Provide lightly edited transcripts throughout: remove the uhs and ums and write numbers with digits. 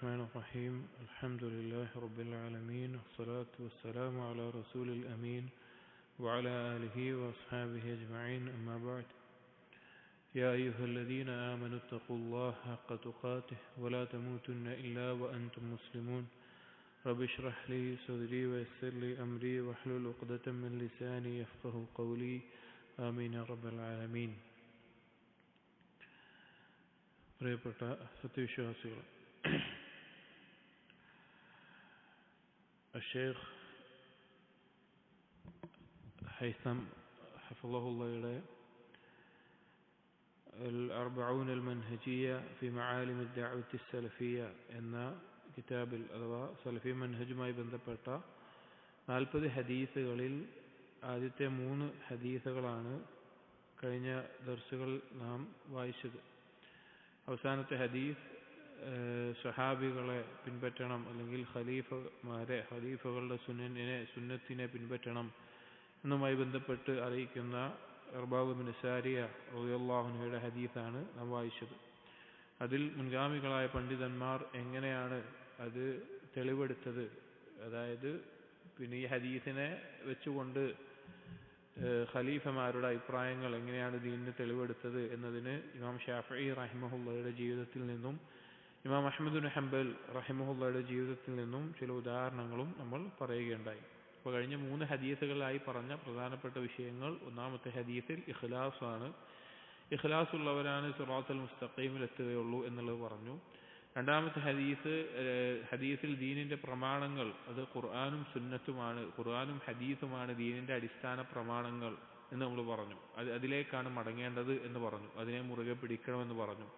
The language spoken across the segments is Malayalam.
الرحمن الرحيم الحمد لله رب العالمين والصلاة والسلام على رسول الأمين وعلى آله وأصحابه أجمعين أما بعد يا أيها الذين آمنوا اتقوا الله حق تقاته ولا تموتن إلا وأنتم مسلمون رب اشرح لي صدري ويسر لي أمري واحلل عقدة من لساني يفقه قولي آمين يا رب العالمين. പ്രിയപ്പെട്ട സത്യവിശ്വാസികൾ, ഷെയ്ഖ് ഹൈസം ഹഫളഹുള്ളയുടെ الأربعون المنهجية في معالم الدعوة السلفية എന്ന കിതാബിൽ അഥവാ സലഫി മൻഹജുമായി ബന്ധപ്പെട്ട 40 ഹദീസുകളിൽ ആദ്യത്തെ 3 ഹദീസുകളാണ് കഴിഞ്ഞ ദർസുകൾ നാം വായിച്ചത്. അവസാനത്തെ ഹദീസ് സഹാബികളെ പിൻപറ്റണം, അല്ലെങ്കിൽ ഖലീഫകളുടെ സുന്നത്തിനെ പിൻപറ്റണം എന്നുമായി ബന്ധപ്പെട്ട് അറിയിക്കുന്ന ഇർബാദ് ബിൻ സാരിയ റളിയല്ലാഹു അൻഹുയുടെ ഹദീസാണ് നാം വായിച്ചത്. അതിൽ മുൻഗാമികളായ പണ്ഡിതന്മാർ എങ്ങനെയാണ് അത് തെളിവെടുത്തത്, അതായത് പിന്നെ ഈ ഹദീസിനെ വെച്ചുകൊണ്ട് ഖലീഫമാരുടെ അഭിപ്രായങ്ങൾ എങ്ങനെയാണ് ദീനിന് തെളിവെടുത്തത് എന്നതിന് ഇമാം ഷാഫിഈ റഹിമഹുള്ളയുടെ ജീവിതത്തിൽ നിന്നും ഇമാം അഹ്മദ് ബിൻ ഹംബൽ റഹിമഹുള്ളയുടെ ജീവിതത്തിൽ നിന്നും ചില ഉദാഹരണങ്ങളും നമ്മൾ പറയുകയുണ്ടായി. അപ്പോൾ കഴിഞ്ഞ 3 ഹദീസുകളായി പറഞ്ഞ പ്രധാനപ്പെട്ട വിഷയങ്ങൾ, ഒന്നാമത്തെ ഹദീസിൽ ഇഖ്ലാസ് ആണ്, ഇഖ്ലാസ് ഉള്ളവരാണ് സിറാത്തുൽ മുസ്തഖീമിൽ എത്തുകയുള്ളൂ എന്നുള്ളത് പറഞ്ഞു. രണ്ടാമത്തെ ഹദീസിൽ ദീനിന്റെ പ്രമാണങ്ങൾ അത് ഖുർആനും സുന്നത്തുമാണ്, ഖുർആനും ഹദീസുമാണ് ദീനിന്റെ അടിസ്ഥാന പ്രമാണങ്ങൾ എന്ന് നമ്മൾ പറഞ്ഞു. അതിലേക്കാണ് മടങ്ങേണ്ടത് എന്ന് പറഞ്ഞു, അതിനെ മുറുകെ പിടിക്കണമെന്ന് പറഞ്ഞു.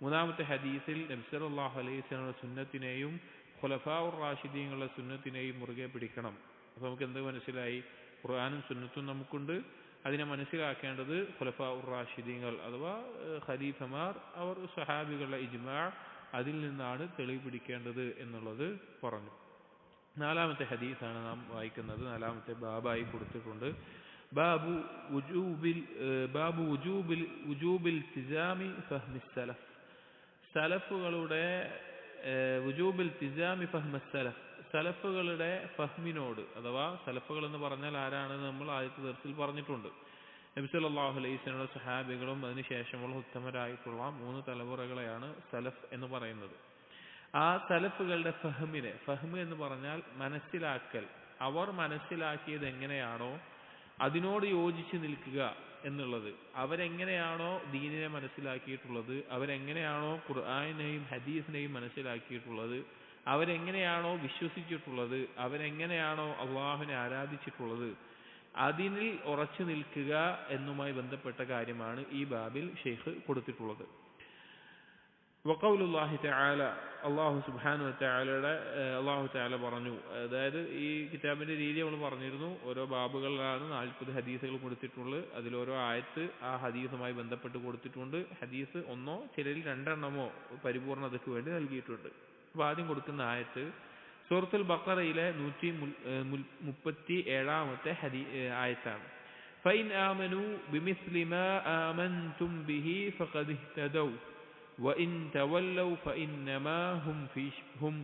മൂന്നാമത്തെ ഹദീസിൽ നബി സല്ലല്ലാഹു അലൈഹി വസല്ലം സുന്നത്തിനെയും ഖുലഫാഉർ റാഷിദീങ്ങളുടെ സുന്നത്തിനെയും മുറുകെ പിടിക്കണം. അപ്പോൾ നമുക്ക് എന്ത് മനസ്സിലായി? ഖുർആനും സുന്നത്തും നമുക്കുണ്ട്, അതിനെ മനസ്സിലാക്കേണ്ടത് ഖുലഫാഉർ റാഷിദീങ്ങൾ അഥവാ ഖലീഫമാർ, അവർ സ്വഹാബികളുടെ ഇജ്മാ, അതിൽ നിന്നാണ് തെളിവ് പിടിക്കേണ്ടത് എന്നുള്ളത് പറഞ്ഞു. നാലാമത്തെ ഹദീസാണ് നാം വായിക്കുന്നത്, നാലാമത്തെ ബാബായി കൊടുത്തിട്ടുണ്ട്. ബാബു വുജൂബിൽ ഇൽതിസാമി ഫഹ്മി സലഫ്, സലഫുകളുടെ വുജൂബിൽ ഇൽതിസാമി ഫഹ്മി സലഫ്, സലഫുകളുടെ ഫഹ്മിനോട്, അഥവാ സലഫുകൾ എന്ന് പറഞ്ഞാൽ ആരാണെന്ന് നമ്മൾ ആദ്യത്തെ ദർസിൽ പറഞ്ഞിട്ടുണ്ട്. നബി സല്ലല്ലാഹു അലൈഹി വസല്ലം സ്വഹാബികളും അതിനുശേഷമുള്ള ഉത്തമരായിട്ടുള്ള 3 തലമുറകളെയാണ് സലഫ് എന്ന് പറയുന്നത്. ആ സലഫുകളുടെ ഫഹ്മ് എന്ന് പറഞ്ഞാൽ മനസ്സിലാക്കൽ, അവർ മനസ്സിലാക്കിയത് എങ്ങനെയാണോ അതിനോട് യോജിച്ച് നിൽക്കുക എന്നുള്ളത്. അവരെങ്ങനെയാണോ ദീനിനെ മനസ്സിലാക്കിയിട്ടുള്ളത്, അവരെങ്ങനെയാണോ ഖുർആനെയും ഹദീസിനെയും മനസ്സിലാക്കിയിട്ടുള്ളത്, അവരെങ്ങനെയാണോ വിശ്വസിച്ചിട്ടുള്ളത്, അവരെങ്ങനെയാണോ അള്ളാഹുവിനെ ആരാധിച്ചിട്ടുള്ളത്, അതിനിൽ ഉറച്ചു നിൽക്കുക എന്നുമായി ബന്ധപ്പെട്ട കാര്യമാണ് ഈ ബാബിൽ ഷെയ്ഖ് കൊടുത്തിട്ടുള്ളത്. വഖൗലുല്ലാഹി തആല, അല്ലാഹു സുബ്ഹാനഹു വതആലയുടെ അല്ലാഹു തആല പറഞ്ഞു, അതായത് ഈ കിതാബിന്റെ രീതി നമ്മൾ പറഞ്ഞിരുന്നു, ഓരോ ബാബുകളിലാണ് 40 ഹദീസുകൾ കൊടുത്തിട്ടുള്ളത്. അതിലോരോ ആയത്ത് ആ ഹദീസുമായി ബന്ധപ്പെട്ട് കൊടുത്തിട്ടുണ്ട്. ഹദീസ് ഒന്നോ ചിലരിൽ 2 എണ്ണമോ പരിപൂർണതയ്ക്ക് വേണ്ടി നൽകിയിട്ടുണ്ട്. അപ്പോൾ ആദ്യം കൊടുക്കുന്ന ആയത്ത് സൂറത്തുൽ ബഖറയിലെ 137ാമത്തെ ആയത്താണ്. ഫൈൻ ആമനു ബിമിസ്ലി മാ ആമൻതും ബിഹി ഫഖദ് ഇഹ്തദൗ വഇൻ തവല്ലൗ ഫഇന്നമാ ഹും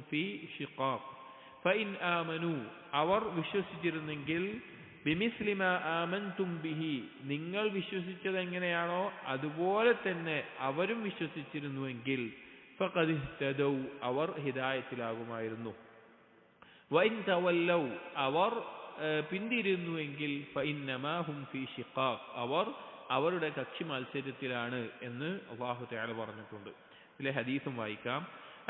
ഫീ ശിഖാഖ്. ഫൈൻ ആമനു, അവർ വിശ്വസിച്ചിരുന്നെങ്കിൽ, ബിമിസ്ലി മാ ആമൻതും ബിഹി, നിങ്ങൾ വിശ്വസിച്ചത് എങ്ങനെയാണോ അതുപോലെ തന്നെ അവരും വിശ്വസിച്ചിരുന്നുവെങ്കിൽ, ഫഖദ് ഇഹ്തദൗ, അവർ ഹിദായത്തിലാകുമായിരുന്നു. വഇൻ തവല്ലൗ, അവർ പിന്തിരിയുന്നുവെങ്കിൽ, ഫഇന്നമാ ഹും ഫീ ശിഖാഖ്, അവർ അവരുടെ കക്ഷി മത്സരത്തിലാണ് എന്ന് അല്ലാഹു തആല പറഞ്ഞിട്ടുണ്ട്. ഇതിലെ ഹദീസും വായിക്കാം.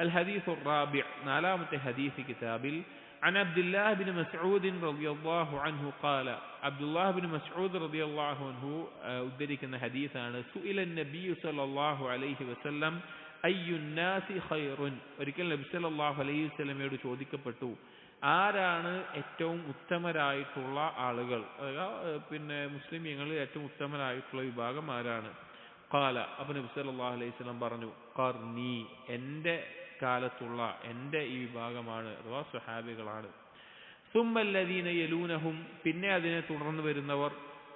അൽ ഹദീസു റാബിഅ, 4ാമത്തെ ഹദീസ് കിതാബിൽ, عن عبد الله بن مسعود رضي الله عنه قال, അബ്ദുല്ലാഹ് ബിൻ മസ്ഊദ് റളിയല്ലാഹു അൻഹു ഉദ്ധരിക്കുന്ന ഹദീസാണ്. സുഇല നബി സല്ലല്ലാഹു അലൈഹി വസല്ലം അയ്യുൻ നാസി ഖൈറുൻ, ഒരിക്കൽ നബി സല്ലല്ലാഹു അലൈഹി വസല്ലമയോട് ചോദിക്കപ്പെട്ടു, ആരാണ് ഏറ്റവും ഉത്തമരായിട്ടുള്ള ആളുകൾ, പിന്നെ മുസ്ലിമീങ്ങളിൽ ഏറ്റവും ഉത്തമരായിട്ടുള്ള വിഭാഗം ആരാണ്? ഖാല, അപ്പോൾ നബി സല്ലല്ലാഹു അലൈഹി വസല്ലം പറഞ്ഞു, ഖർനി, എൻ്റെ കാലത്തുള്ള എൻ്റെ ഈ വിഭാഗമാണ്, അഥവാ സ്വഹാബികളാണ്. സുമ്മല്ലദീന യലൂനഹും, പിന്നെ അതിനെ തുടർന്ന് വരുന്നവർ.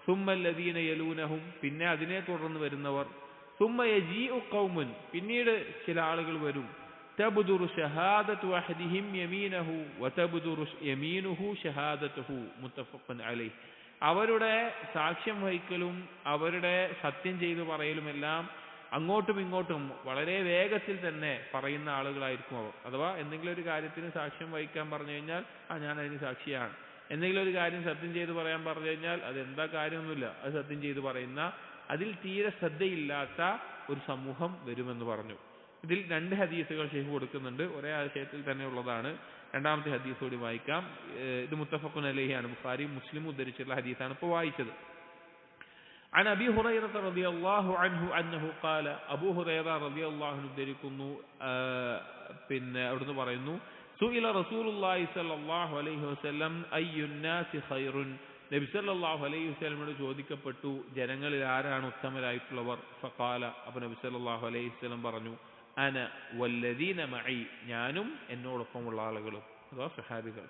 സുമ്മല്ലദീന യലൂനഹും, പിന്നെ അതിനെ തുടർന്ന് വരുന്നവർ. സുമ്മ യജീഉ ഖൗമുൻ, പിന്നീട് ചില ആളുകൾ വരും. തബ്ദുറു ഷഹാദതു അഹദിഹിം യമീനഹു വതബ്ദുറു യമീനുഹു ഷഹാദതുഹു മുത്തഫഖൻ അലൈഹി. അവരുടെ സാക്ഷ്യം വഹിക്കലും അവരുടെ സത്യം ചെയ്തു പറയലുമെല്ലാം അങ്ങോട്ടും ഇങ്ങോട്ടും വളരെ വേഗത്തിൽ തന്നെ പറയുന്ന ആളുകളായിരിക്കും അവർ. അഥവാ എന്തെങ്കിലും ഒരു കാര്യത്തിന് സാക്ഷ്യം വഹിക്കാൻ പറഞ്ഞു കഴിഞ്ഞാൽ ഞാൻ അതിന് സാക്ഷിയാണ്, എന്തെങ്കിലും ഒരു കാര്യം സത്യം ചെയ്ത് പറയാൻ പറഞ്ഞു കഴിഞ്ഞാൽ അതെന്താ കാര്യമൊന്നുമില്ല, അത് സത്യം ചെയ്ത് പറയുന്ന, അതിൽ തീരെ ശ്രദ്ധയില്ലാത്ത ഒരു സമൂഹം വരുമെന്ന് പറഞ്ഞു. ഇതിൽ 2 ഹദീസുകൾ ഷെയ്ഖ് കൊടുക്കുന്നുണ്ട്, ഒരേ ആശയത്തിൽ തന്നെ ഉള്ളതാണ്. രണ്ടാമത്തെ ഹദീസ് കൂടി വായിക്കാം. ഇത് മുത്തഫഖുൻ അലൈഹിയാണ്, ബുഖാരി മുസ്ലിം ഉദ്ധരിച്ചിട്ടുള്ള ഹദീസാണ് ഇപ്പോൾ വായിച്ചത്. عن أبي هريرة رضي الله عنه أنه قال أبو هريرة رضي الله عنه ഉദ്ധരിക്കുന്നു, പിന്നെ അവിടുന്ന് പറയുന്നു, സുഇല റസൂലുള്ളാഹി സ്വല്ലല്ലാഹു അലൈഹി വസല്ലം അയ്യുന്നാസി ഖൈറുൻ, നബി സല്ലല്ലാഹു അലൈഹി വസല്ലമയോട് ചോദിക്കപ്പെട്ടു ജനങ്ങളിൽ ആരാണ് ഉത്തമരായിട്ടുള്ളവർ. ഫഖാല, അപ്പോൾ നബി സല്ലല്ലാഹു അലൈഹി വസല്ലം പറഞ്ഞു, അന വല്ലദീന മഈ, ഞാനും എന്നോടൊപ്പമുള്ള ആളുകളും, അഥവാ സഹാബികൾ.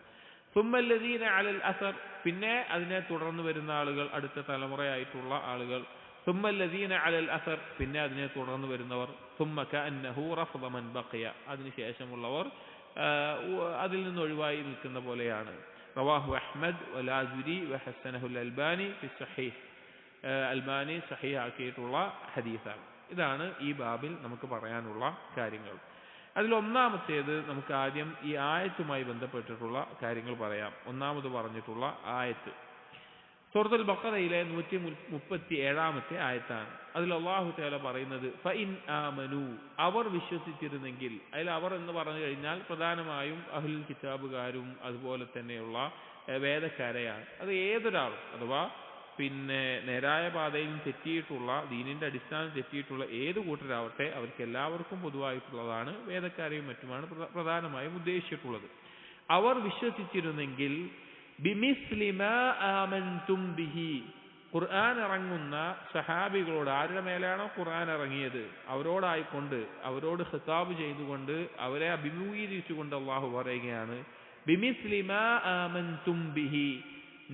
സുമ്മല്ലദീന അലൽ അസർ, പിന്നെ അതിനെ തുടർന്ന് വരുന്ന ആളുകൾ, അടുത്ത തലമുറയായിട്ടുള്ള ആളുകൾ. സുമ്മല്ലദീന അലൽ അസർ, പിന്നെ അതിനെ തുടർന്ന് വരുന്നവർ. സുമ്മ കഅന്നഹു റഫദ മൻ ബഖിയ, അതിനുശേഷമുള്ളവർ അതിൽ നിന്ന് ഒഴിവായി നിൽക്കുന്ന പോലെയാണ്. റവാഹു അഹ്മദ് വലാസുരി വഹസനഹുൽ അൽബാനി ഫി സഹീഹ്, അൽബാനി സഹീഹ് ആക്കിയിട്ടുള്ള ഹദീസാണ്. ഇതാണ് ഈ ബാബിൽ നമുക്ക് പറയാനുള്ള കാര്യങ്ങൾ. അതിലൊന്നാമത്തേത്, നമുക്ക് ആദ്യം ഈ ആയത്തുമായി ബന്ധപ്പെട്ടിട്ടുള്ള കാര്യങ്ങൾ പറയാം. ഒന്നാമത് പറഞ്ഞിട്ടുള്ള ആയത്ത് സൂറത്തുൽ ബഖറയിലെ 137-ാമത്തെ ആയത്താണ്. അതിൽ അല്ലാഹു തആല പറയുന്നത് ഫഇൻ ആമനു, അവർ വിശ്വസിച്ചിരുന്നെങ്കിൽ. അതിൽ അവർ എന്ന് പറഞ്ഞു കഴിഞ്ഞാൽ പ്രധാനമായും അഹ്ലുൽ കിതാബുകാരും അതുപോലെ തന്നെയുള്ള വേദക്കാരെയാണ്. അത് ഏതൊരാളും, അഥവാ പിന്നെ നേരായ പാതയിൽ തെറ്റിയിട്ടുള്ള, ദീനിന്റെ അടിസ്ഥാനം തെറ്റിയിട്ടുള്ള ഏത് കൂട്ടരാവട്ടെ അവർക്ക് എല്ലാവർക്കും പൊതുവായിട്ടുള്ളതാണ്. വേദക്കാരെയും മറ്റുമാണ് പ്രധാനമായും ഉദ്ദേശിച്ചിട്ടുള്ളത്. അവർ വിശ്വസിച്ചിരുന്നെങ്കിൽ ബിമിസ്ലി മാ ആമൻതും ബിഹി, ഖുർആൻ ഇറങ്ങുന്ന സഹാബികളോട്, ആരുടെ മേലാണോ ഖുർആൻ ഇറങ്ങിയത് അവരോടായിക്കൊണ്ട്, അവരോട് ഖിതാബ് ചെയ്തുകൊണ്ട്, അവരെ അഭിമുഖീകരിച്ചുകൊണ്ട് അല്ലാഹു പറയുകയാണ്, ബിമിസ്ലി മാ ആമൻതും ബിഹി,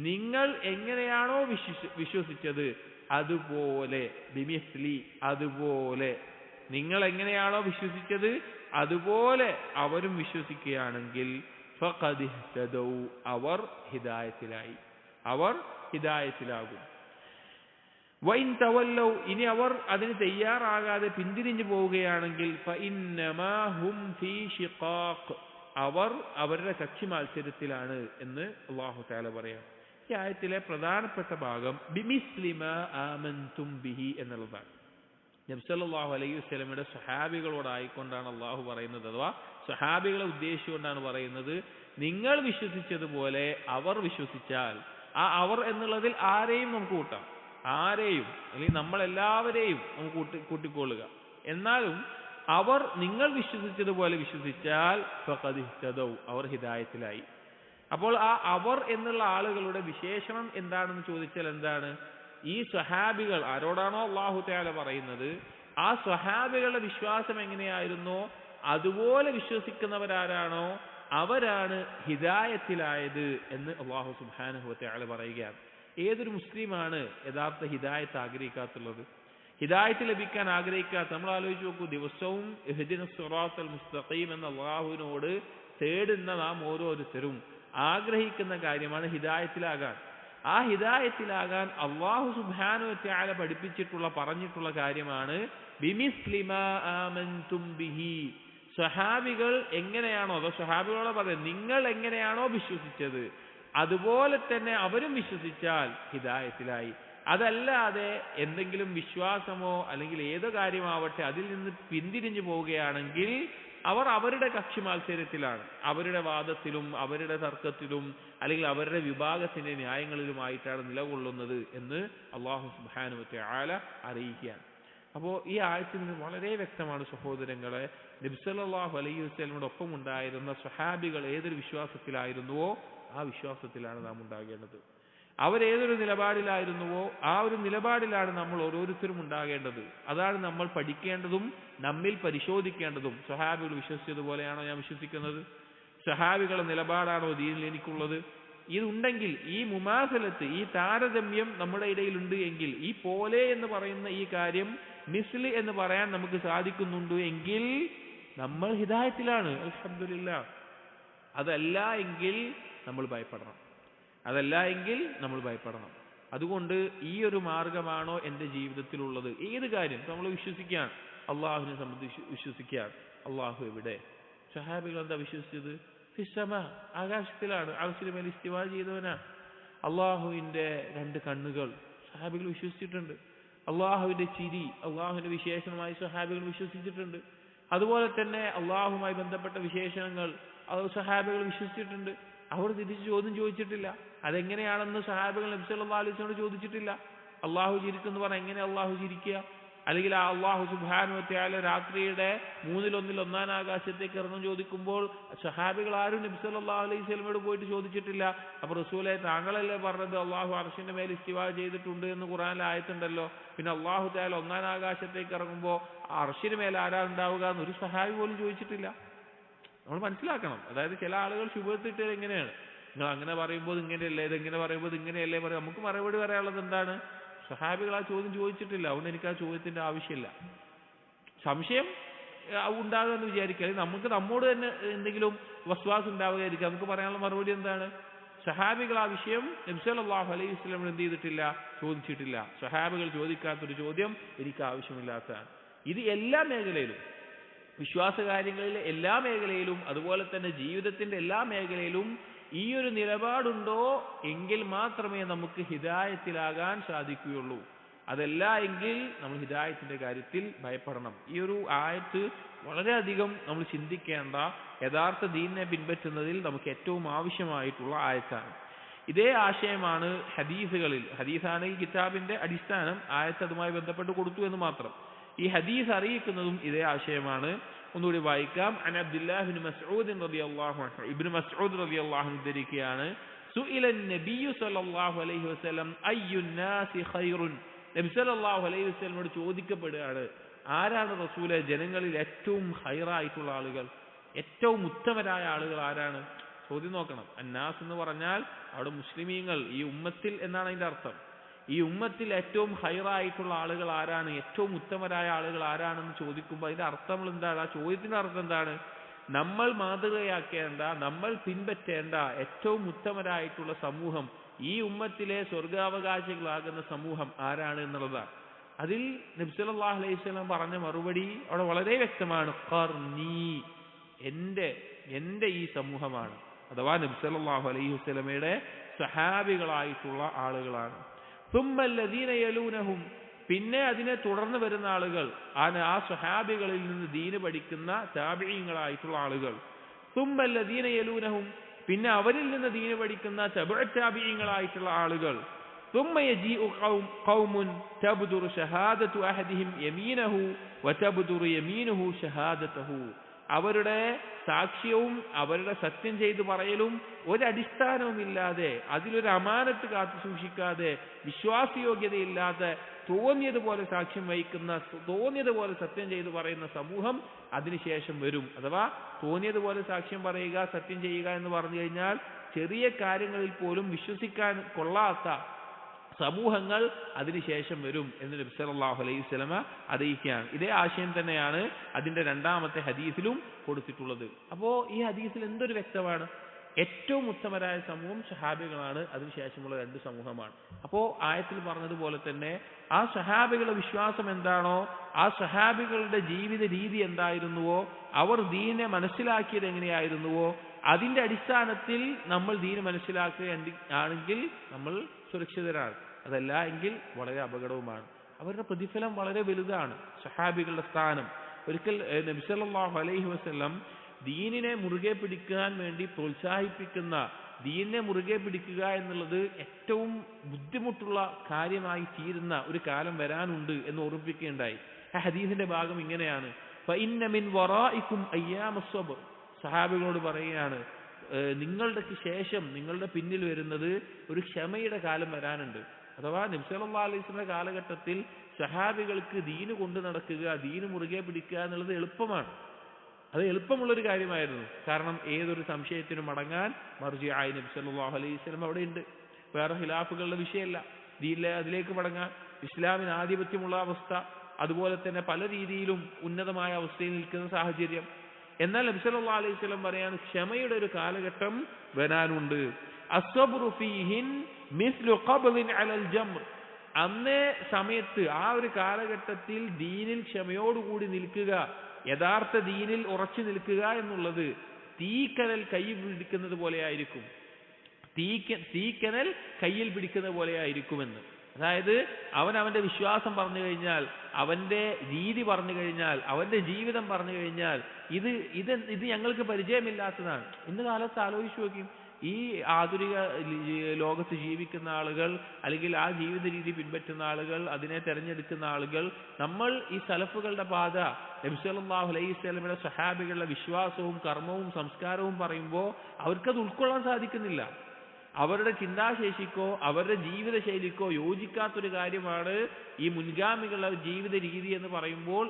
നിങ്ങൾ എങ്ങനെയാണോ വിശ്വസിച്ചത് അതുപോലെ, ബിമിസ്ലി, അതുപോലെ, നിങ്ങൾ എങ്ങനെയാണോ വിശ്വസിച്ചത് അതുപോലെ അവരും വിശ്വസിക്കുകയാണെങ്കിൽ ഫഖദ് ഇഹ്തദൗ, അവർ ഹിദായത്തിലായി, അവർ ഹിദായത്തിലാകും. വഇൻ തവല്ലൗ, ഇനി അവർ അതിന് തയ്യാറാകാതെ പിന്തിരിഞ്ഞു പോവുകയാണെങ്കിൽ ഫഇന്നമാ ഹും ഫീ ശിഖാഖ്, അവർ അവരുടെ കക്ഷി മത്സരത്തിലാണ് എന്ന് അല്ലാഹു തആല പറയാം. ഈ ആയത്തിലെ പ്രധാനപ്പെട്ട ഭാഗം ബിമിസ്ലി മാ ആമൻതും ബിഹി എന്നുള്ളതാണ്. നബി സല്ലല്ലാഹു അലൈഹി വസല്ലമയുടെ സ്വഹാബികളോടായിക്കൊണ്ടാണ് അല്ലാഹു പറയുന്നത്, അഥവാ സ്വഹാബികളെ ഉദ്ദേശിച്ചുകൊണ്ടാണ് പറയുന്നത്. നിങ്ങൾ വിശ്വസിച്ചതുപോലെ അവർ വിശ്വസിച്ചാൽ, ആ അവർ എന്നുള്ളതിൽ ആരെയും നമുക്ക് കൂട്ടാം, ആരെയും, അല്ലെങ്കിൽ നമ്മളെല്ലാവരെയും നമുക്ക് കൂട്ടിക്കൊള്ളുക. എന്നാലും അവർ നിങ്ങൾ വിശ്വസിച്ചതുപോലെ വിശ്വസിച്ചാൽ ഫഖദ് ഇഹ്തദൗ, അവർ ഹിദായത്തിലായി. അപ്പോൾ ആ അവർ എന്നുള്ള ആളുകളുടെ വിശേഷണം എന്താണെന്ന് ചോദിച്ചാൽ എന്താണ്? ഈ സ്വഹാബികൾ, ആരോടാണോ അല്ലാഹു തആല പറയുന്നത്, ആ സ്വഹാബികളുടെ വിശ്വാസം എങ്ങനെയായിരുന്നോ അതുപോലെ വിശ്വസിക്കുന്നവരാരാണോ അവരാണ് ഹിദായത്തിലായത് എന്ന് അല്ലാഹു സുബ്ഹാനഹു വ തആല പറയുകയാണ്. ഏതൊരു മുസ്ലിമാണ് യഥാർത്ഥ ഹിദായത്ത് ആഗ്രഹിക്കാത്തുള്ളത്? ഹിദായത്ത് ലഭിക്കാൻ ആഗ്രഹിക്കാത്ത, നമ്മൾ ആലോചിച്ച് നോക്കൂ, ദിവസവും ഇഹ്ദിനസ് സിറാത്തൽ മുസ്തഖീം എന്ന അല്ലാഹുവിനോട് തേടുന്ന നാം ഓരോരുത്തരും ആഗ്രഹിക്കുന്ന കാര്യമാണ് ഹിദായത്തിലാകാൻ. ആ ഹിദായത്തിലാകാൻ അല്ലാഹു സുബ്ഹാനഹു വ തആല പഠിപ്പിച്ചിട്ടുള്ള, പറഞ്ഞിട്ടുള്ള കാര്യമാണ് ബിമിസ്ലി മാ ആമൻതും ബിഹി. സ്വഹാബികൾ എങ്ങനെയാണോ, അതോ സ്വഹാബികളോട് പറയുന്നത്, നിങ്ങൾ എങ്ങനെയാണോ വിശ്വസിച്ചത് അതുപോലെ തന്നെ അവരും വിശ്വസിച്ചാൽ ഹിദായത്തിലായി. അതല്ലാതെ എന്തെങ്കിലും വിശ്വാസമോ അല്ലെങ്കിൽ ഏതോ കാര്യമാവട്ടെ അതിൽ നിന്ന് പിന്തിരിഞ്ഞു പോവുകയാണെങ്കിൽ അവർ അവരുടെ കക്ഷി മത്സരത്തിലാണ്, അവരുടെ വാദത്തിലും അവരുടെ തർക്കത്തിലും അല്ലെങ്കിൽ അവരുടെ വിഭാഗത്തിന്റെ ന്യായങ്ങളിലുമായിട്ടാണ് നിലകൊള്ളുന്നത് എന്ന് അല്ലാഹു സുബ്ഹാനഹു വ തആല അറിയിക്കുകയാണ്. അപ്പോൾ ഈ ആയത്തിൽ നിന്ന് വളരെ വ്യക്തമാണ് സഹോദരങ്ങളെ, നബി സല്ലല്ലാഹു അലൈഹി വസല്ലമയുടെ ഒപ്പം ഉണ്ടായിരുന്ന സ്വഹാബികൾ ഏതൊരു വിശ്വാസത്തിലായിരുന്നുവോ ആ വിശ്വാസത്തിലാണ് നാം ഉണ്ടാകേണ്ടത്. അവരേതൊരു നിലപാടിലായിരുന്നുവോ ആ ഒരു നിലപാടിലാണ് നമ്മൾ ഓരോരുത്തരും ഉണ്ടാകേണ്ടത്. അതാണ് നമ്മൾ പഠിക്കേണ്ടതും നമ്മിൽ പരിശോധിക്കേണ്ടതും. സ്വഹാബികൾ വിശ്വസിച്ചതുപോലെയാണോ ഞാൻ വിശ്വസിക്കുന്നത്? സ്വഹാബികളുടെ നിലപാടാണോ ദീനിൽ എനിക്കുള്ളത്? ഇതുണ്ടെങ്കിൽ, ഈ മുമാസലത്ത്, ഈ താരതമ്യം നമ്മുടെ ഇടയിലുണ്ട് എങ്കിൽ, ഈ പോലെ എന്ന് പറയുന്ന ഈ കാര്യം മിസ്ലി എന്ന് പറയാൻ നമുക്ക് സാധിക്കുന്നുണ്ട് എങ്കിൽ നമ്മൾ ഹിദായത്തിലാണ്, അൽഹംദുലില്ലാഹ്. അതല്ല എങ്കിൽ നമ്മൾ ഭയപ്പെടണം. അതുകൊണ്ട് ഈ ഒരു മാർഗമാണോ എൻ്റെ ജീവിതത്തിലുള്ളത്? ഏത് കാര്യം നമ്മൾ വിശ്വസിക്കാൻ, അള്ളാഹുവിനെ സംബന്ധിച്ച് വിശ്വസിക്കാൻ. അള്ളാഹു എവിടെ? സഹാബികൾ എന്താ വിശ്വസിച്ചത്? ഫിസ്സമ, ആകാശത്തിലാണ്, അർശിന്റെ മേൽ ഇസ്തിവാ ചെയ്തവനാണ്. അള്ളാഹുവിന്റെ 2 കണ്ണുകൾ സഹാബികൾ വിശ്വസിച്ചിട്ടുണ്ട്. അള്ളാഹുവിന്റെ ചിരി, അള്ളാഹുവിന്റെ വിശേഷണമായി സഹാബികൾ വിശ്വസിച്ചിട്ടുണ്ട്. അതുപോലെ തന്നെ അള്ളാഹുമായി ബന്ധപ്പെട്ട വിശേഷണങ്ങൾ സഹാബികൾ വിശ്വസിച്ചിട്ടുണ്ട്. അവർ തിരിച്ച് ചോദ്യം ചോദിച്ചിട്ടില്ല. അതെങ്ങനെയാണെന്ന് സഹാബികൾ നബി സല്ലല്ലാഹു അലൈഹി വസല്ലം ചോദിച്ചിട്ടില്ല. അള്ളാഹു ചിരിക്കുന്നു പറഞ്ഞാൽ എങ്ങനെ അള്ളാഹു ചിരിക്കുക? അല്ലെങ്കിൽ ആ അള്ളാഹു സുബ്ഹാനഹു വ തആല രാത്രിയുടെ 1/3 ഒന്നാം ആകാശത്തേക്ക് ഇറങ്ങും ചോദിക്കുമ്പോൾ സഹാബികൾ ആരും നബി സല്ലല്ലാഹു അലൈഹി വസല്ലമയോട് പോയിട്ട് ചോദിച്ചിട്ടില്ല. അപ്പോൾ റസൂലേ, താങ്കളല്ലേ പറഞ്ഞത് അള്ളാഹു അർശിന്റെ മേൽ ഇസ്തിവാ ചെയ്തിട്ടുണ്ട് എന്ന് ഖുർആനിൽ ആയത്തുണ്ടല്ലോ. പിന്നെ അള്ളാഹു തആല ഒന്നാം ആകാശത്തേക്ക് ഇറങ്ങുമ്പോൾ അർശിന് മേൽ ആരാ ഉണ്ടാവുക എന്ന് ഒരു സഹാബി പോലും ചോദിച്ചിട്ടില്ല. നമ്മൾ മനസ്സിലാക്കണം. അതായത് ചില ആളുകൾ ശുഭത്തിട്ട് എങ്ങനെയാണ്, നിങ്ങൾ അങ്ങനെ പറയുമ്പോൾ ഇങ്ങനെയല്ലേ, ഇതെങ്ങനെ പറയുമ്പോൾ ഇങ്ങനെയല്ലേ പറയാം. നമുക്ക് മറുപടി പറയാനുള്ളത് എന്താണ്? സഹാബികൾ ആ ചോദ്യം ചോദിച്ചിട്ടില്ല. അതുകൊണ്ട് എനിക്ക് ആ ചോദ്യത്തിന്റെ ആവശ്യമില്ല. സംശയം ഉണ്ടാകുക എന്ന് വിചാരിക്കുക, നമുക്ക് നമ്മോട് തന്നെ എന്തെങ്കിലും വസ്വാസ് ഉണ്ടാവുകയായിരിക്കും. നമുക്ക് പറയാനുള്ള മറുപടി എന്താണ്? സഹാബികൾ ആ വിഷയം നബി സല്ലല്ലാഹു അലൈഹി വസല്ലം എന്ത് ചെയ്തിട്ടില്ല? ചോദിച്ചിട്ടില്ല. സഹാബികൾ ചോദിക്കാത്തൊരു ചോദ്യം എനിക്ക് ആവശ്യമില്ലാത്തതാണ്. ഇത് എല്ലാ മേഖലയിലും, വിശ്വാസകാര്യങ്ങളിലെ എല്ലാ മേഖലയിലും, അതുപോലെ തന്നെ ജീവിതത്തിന്റെ എല്ലാ മേഖലയിലും ഈ ഒരു നിലപാടുണ്ടോ എങ്കിൽ മാത്രമേ നമുക്ക് ഹിദായത്തിലാകാൻ സാധിക്കുകയുള്ളൂ. അതല്ല എങ്കിൽ നമ്മൾ ഹിദായത്തിന്റെ കാര്യത്തിൽ ഭയപ്പെടണം. ഈ ഒരു ആയത്ത് വളരെയധികം നമ്മൾ ചിന്തിക്കേണ്ട, യഥാർത്ഥ ദീനിനെ പിൻപറ്റുന്നതിൽ നമുക്ക് ഏറ്റവും ആവശ്യമായിട്ടുള്ള ആയത്താണ്. ഇതേ ആശയമാണ് ഹദീസുകളിൽ. ഹദീസാണ് ഈ കിതാബിന്റെ അടിസ്ഥാനം. ആയത്ത് അതുമായി ബന്ധപ്പെട്ട് കൊടുത്തു എന്ന് മാത്രം. ഈ ഹദീസ് അറിയിക്കുന്നതും ഇതേ ആശയമാണ്. ഒന്നുകൂടി വായിക്കാം. അൻ അബ്ദുല്ലാഹ് ഇബ്നു മസ്ഊദ് റളിയല്ലാഹു അൻഹു, ഇബ്നു മസ്ഊദ് റളിയല്ലാഹു അൻഹു ധരിക്കുകയാണ്, സുഇല നബിയ്യു സല്ലല്ലാഹു അലൈഹി വസല്ലം അയ്യുൻ നാസി ഖൈറുൻ. നബി സല്ലല്ലാഹു അലൈഹി വസല്ലമയോട് ചോദിക്കപ്പെടുകയാണ്, ആരാണ് റസൂലെ ജനങ്ങളിൽ ഏറ്റവും ഖൈറായിട്ടുള്ള ആളുകൾ, ഏറ്റവും ഉത്തമരായ ആളുകൾ ആരാണ്? ചോദ്യം നോക്കണം. അന്നാസ് എന്ന് പറഞ്ഞാൽ അവിടെ മുസ്ലിമീങ്ങൾ, ഈ ഉമ്മത്തിൽ എന്നാണ് അതിന്റെ അർത്ഥം. ഈ ഉമ്മത്തിൽ ഏറ്റവും ഹൈറായിട്ടുള്ള ആളുകൾ ആരാണ്, ഏറ്റവും ഉത്തമരായ ആളുകൾ ആരാണെന്ന് ചോദിക്കുമ്പോൾ അതിന്റെ അർത്ഥം എന്താണ്? ആ ചോദ്യത്തിന്റെ അർത്ഥം എന്താണ്? നമ്മൾ മാതൃകയാക്കേണ്ട, നമ്മൾ പിൻപറ്റേണ്ട ഏറ്റവും ഉത്തമരായിട്ടുള്ള സമൂഹം, ഈ ഉമ്മത്തിലെ സ്വർഗാവകാശികളാകുന്ന സമൂഹം ആരാണ് എന്നുള്ളതാണ്. അതിൽ നബി സല്ലല്ലാഹു അലൈഹി വസല്ലം പറഞ്ഞ മറുപടി അവിടെ വളരെ വ്യക്തമാണ്. ഖർനി, എന്റെ ഈ സമൂഹമാണ്. അഥവാ നബി സല്ലല്ലാഹു അലൈഹി വസല്ലമയുടെ സഹാബികളായിട്ടുള്ള ആളുകളാണ്. സുമ്മല്ലദീന യലൂനഹും, പിന്നെ അതിനെ തുടർന്ന് വരുന്ന ആളുകൾ, ആ സ്വഹാബികളിൽ നിന്ന് ദീന് പഠിക്കുന്ന താബിഈങ്ങളായിട്ടുള്ള ആളുകൾ. സുമ്മല്ലദീന യലൂനഹും, പിന്നെ അവരിൽ നിന്ന് ദീന് പഠിക്കുന്ന തബഉ താബിഈങ്ങളായിട്ടുള്ള ആളുകൾ. ثم يجيء قوم تبدر شهادة أحدهم يمينه وتبدر يمينه شهادته. അവരുടെ സാക്ഷ്യവും അവരുടെ സത്യം ചെയ്തു പറയലും ഒരടിസ്ഥാനവുമില്ലാതെ, അതിലൊരു അമാനത്ത് കാത്തു സൂക്ഷിക്കാതെ, വിശ്വാസയോഗ്യതയില്ലാതെ തോന്നിയതുപോലെ സാക്ഷ്യം വഹിക്കുന്ന, തോന്നിയതുപോലെ സത്യം ചെയ്തു പറയുന്ന സമൂഹം അതിനുശേഷം വരും. അഥവാ തോന്നിയതുപോലെ സാക്ഷ്യം പറയുക, സത്യം ചെയ്യുക എന്ന് പറഞ്ഞു കഴിഞ്ഞാൽ ചെറിയ കാര്യങ്ങളിൽ പോലും വിശ്വസിക്കാൻ കൊള്ളാത്ത സമൂഹങ്ങൾ അതിനുശേഷം വരും എന്ന് നബി സല്ലല്ലാഹു അലൈഹി വസല്ലമ അറിയിക്കുകയാണ്. ഇതേ ആശയം തന്നെയാണ് അതിന്റെ 2ാമത്തെ ഹദീസിലും കൊടുത്തിട്ടുള്ളത്. അപ്പോ ഈ ഹദീസിൽ എന്തൊരു വ്യക്തമാണ്? ഏറ്റവും ഉത്തമരായ സമൂഹം സഹാബികളാണ്, അതിനുശേഷമുള്ള 2 സമൂഹമാണ്. അപ്പോ ആയത്തിൽ പറഞ്ഞതുപോലെ തന്നെ ആ സഹാബികളുടെ വിശ്വാസം എന്താണോ, ആ സഹാബികളുടെ ജീവിത രീതി എന്തായിരുന്നുവോ, അവർ ദീനെ മനസ്സിലാക്കിയത് എങ്ങനെയായിരുന്നുവോ, അതിന്റെ അടിസ്ഥാനത്തിൽ നമ്മൾ ദീന് മനസ്സിലാക്കുകയാണെങ്കിൽ നമ്മൾ സുരക്ഷിതരാണ്. അതല്ല എങ്കിൽ വളരെ അപകടവുമാണ്. അവരുടെ പ്രതിഫലം വളരെ വലുതാണ്. സഹാബികളുടെ സ്ഥാനം. ഒരിക്കൽ നബി സല്ലല്ലാഹു അലൈഹി വസല്ലം ദീനിനെ മുറുകെ പിടിക്കാൻ വേണ്ടി പ്രോത്സാഹിപ്പിക്കുന്ന, ദീനിനെ മുറുകെ പിടിക്കുക എന്നുള്ളത് ഏറ്റവും ബുദ്ധിമുട്ടുള്ള കാര്യമായി തീരുന്ന ഒരു കാലം വരാനുണ്ട് എന്ന് ഓർമ്മിപ്പിക്കുകയുണ്ടായി. ആ ഹദീസിന്റെ ഭാഗം ഇങ്ങനെയാണ്: ഫഇന്ന മിൻ വറാഇകും അയ്യാമസ് സബ്ർ. സഹാബികളോട് പറയുകയാണ്, നിങ്ങളുടെ ശേഷം, നിങ്ങളുടെ പിന്നിൽ വരുന്നത് ഒരു ക്ഷമയുടെ കാലം വരാനുണ്ട്. അഥവാ നബി സല്ലല്ലാഹു അലൈഹി വസല്ലം കാലഘട്ടത്തിൽ സഹാബികൾക്ക് ദീന് കൊണ്ടു നടക്കുക, ദീന് മുറുകെ പിടിക്കുക എന്നുള്ളത് എളുപ്പമാണ്. അത് എളുപ്പമുള്ളൊരു കാര്യമായിരുന്നു. കാരണം ഏതൊരു സംശയത്തിനും അടങ്ങാൻ മർജിആയ നബി സല്ലല്ലാഹു അലൈഹി വസല്ലം അവിടെ ഉണ്ട്. വേറെ ഖിലാഫുകളുടെ വിഷയമല്ല, ദീനിലെ അതിലേക്ക് മടങ്ങാൻ, ഇസ്ലാമിന് ആധിപത്യമുള്ള അവസ്ഥ, അതുപോലെ തന്നെ പല രീതിയിലും ഉന്നതമായ അവസ്ഥയിൽ നിൽക്കുന്ന സാഹചര്യം, എന്നാൽ നബി സല്ലല്ലാഹു അലൈഹി വസല്ലം പറയാണ് ക്ഷമയുടെ ഒരു കാലഘട്ടം വരാനുണ്ട്. അസ്സബ്റു ഫീഹിൻ മിസ്ലു ഖബ്ളിൻ അലൽ ജംർ. അന്നേ സമയത്ത് ആ ഒരു കാലഘട്ടത്തിൽ ദീനിൽ ക്ഷമയോടുകൂടി നിൽക്കുക, യഥാർത്ഥ ദീനിൽ ഉറച്ചു നിൽക്കുക എന്നുള്ളത് തീക്കനൽ കൈ പിടിക്കുന്നത് പോലെയായിരിക്കും. തീക്കനൽ കയ്യിൽ പിടിക്കുന്ന പോലെയായിരിക്കുമെന്ന്. അതായത് അവന്റെ വിശ്വാസം പറഞ്ഞു കഴിഞ്ഞാൽ, അവന്റെ രീതി പറഞ്ഞു കഴിഞ്ഞാൽ, അവന്റെ ജീവിതം പറഞ്ഞു കഴിഞ്ഞാൽ ഇത് ഞങ്ങൾക്ക് പരിചയമില്ലാത്തതാണ്. ഇന്ന് കാലത്ത് ആലോചിച്ചു നോക്കി, ഈ ആധുനിക ലോകത്ത് ജീവിക്കുന്ന ആളുകൾ, അല്ലെങ്കിൽ ആ ജീവിത രീതി പിൻപറ്റുന്ന ആളുകൾ, അതിനെ തെരഞ്ഞെടുക്കുന്ന ആളുകൾ, നമ്മൾ ഈ സലഫുകളുടെ പാത, നബി സല്ലല്ലാഹു അലൈഹി വസല്ലമയുടെ സഹാബികളുടെ വിശ്വാസവും കർമ്മവും സംസ്കാരവും പറയുമ്പോൾ അവർക്കത് ഉൾക്കൊള്ളാൻ സാധിക്കുന്നില്ല. അവരുടെ ചിന്താശേഷിക്കോ അവരുടെ ജീവിത ശൈലിക്കോ യോജിക്കാത്തൊരു കാര്യമാണ് ഈ മുൻഗാമികളുടെ ജീവിത രീതി എന്ന് പറയുമ്പോൾ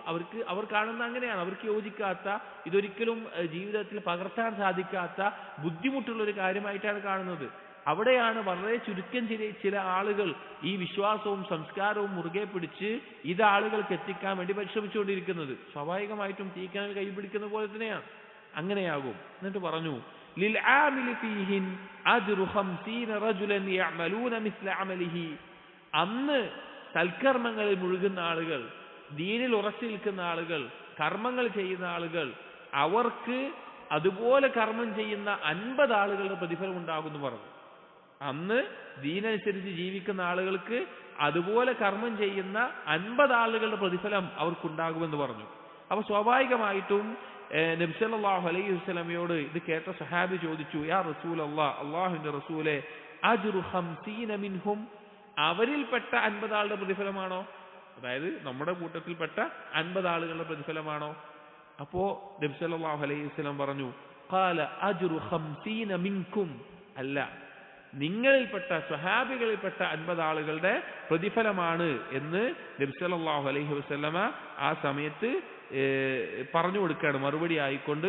അവർ കാണുന്ന അങ്ങനെയാണ്. അവർക്ക് യോജിക്കാത്ത, ഇതൊരിക്കലും ജീവിതത്തിൽ പകർത്താൻ സാധിക്കാത്ത ബുദ്ധിമുട്ടുള്ളൊരു കാര്യമായിട്ടാണ് കാണുന്നത്. അവിടെയാണ് വളരെ ചുരുക്കം ചില ആളുകൾ ഈ വിശ്വാസവും സംസ്കാരവും മുറുകെ പിടിച്ച് ഇത് ആളുകൾക്ക് എത്തിക്കാൻ വേണ്ടി പരിശ്രമിച്ചുകൊണ്ടിരിക്കുന്നത്. സ്വാഭാവികമായിട്ടും തീക്കനൽ കൈ പിടിക്കുന്ന പോലെ തന്നെയാണ്, അങ്ങനെയാകും. എന്നിട്ട് പറഞ്ഞു للعامل فيهن أجر 50 رجلا يعملون مثل عمله. അന്ന് സൽക്കർമ്മങ്ങളിൽ മുഴുകുന്ന ആളുകൾ, ദീനിൽ ഉറച്ചു നിൽക്കുന്ന ആളുകൾ, കർമ്മങ്ങൾ ചെയ്യുന്ന ആളുകൾ, അവർക്ക് അതുപോലെ കർമ്മം ചെയ്യുന്ന 50 ആളുകളുടെ പ്രതിഫലം ഉണ്ടാകുമെന്ന് പറഞ്ഞു. അന്ന് ദീനനുസരിച്ച് ജീവിക്കുന്ന ആളുകൾക്ക് അതുപോലെ കർമ്മം ചെയ്യുന്ന 50 ആളുകളുടെ പ്രതിഫലം അവർക്കുണ്ടാകുമെന്ന് പറഞ്ഞു. അപ്പൊ സ്വാഭാവികമായിട്ടും നബി സല്ലല്ലാഹു അലൈഹി വസല്ലമയോട് ഇത് കേട്ട സഹാബി ചോദിച്ചു, യാ റസൂലല്ലാഹ്, അല്ലാഹുവിന്റെ റസൂലേ, അജ്റു 50 മിൻഹും, അവരിൽപ്പെട്ട 50 ആളുടെ പ്രതിഫലമാണോ? അതായത് നമ്മുടെ കൂട്ടത്തിൽപ്പെട്ട 50 ആളുകളുടെ പ്രതിഫലമാണോ? അപ്പോ നബി സല്ലല്ലാഹു അലൈഹി വസല്ലം പറഞ്ഞു, ഖാല അജ്റു 50 മിൻകും, അല്ല, നിങ്ങളിൽപ്പെട്ട സ്വഹാബികളിൽപ്പെട്ട 50 ആളുകളുടെ പ്രതിഫലമാണ് എന്ന് നബി സല്ലല്ലാഹു അലൈഹി വസല്ലമ ആ സമയത്ത് പറഞ്ഞു കൊടുക്കുകയാണ്. മറുപടി ആയിക്കൊണ്ട്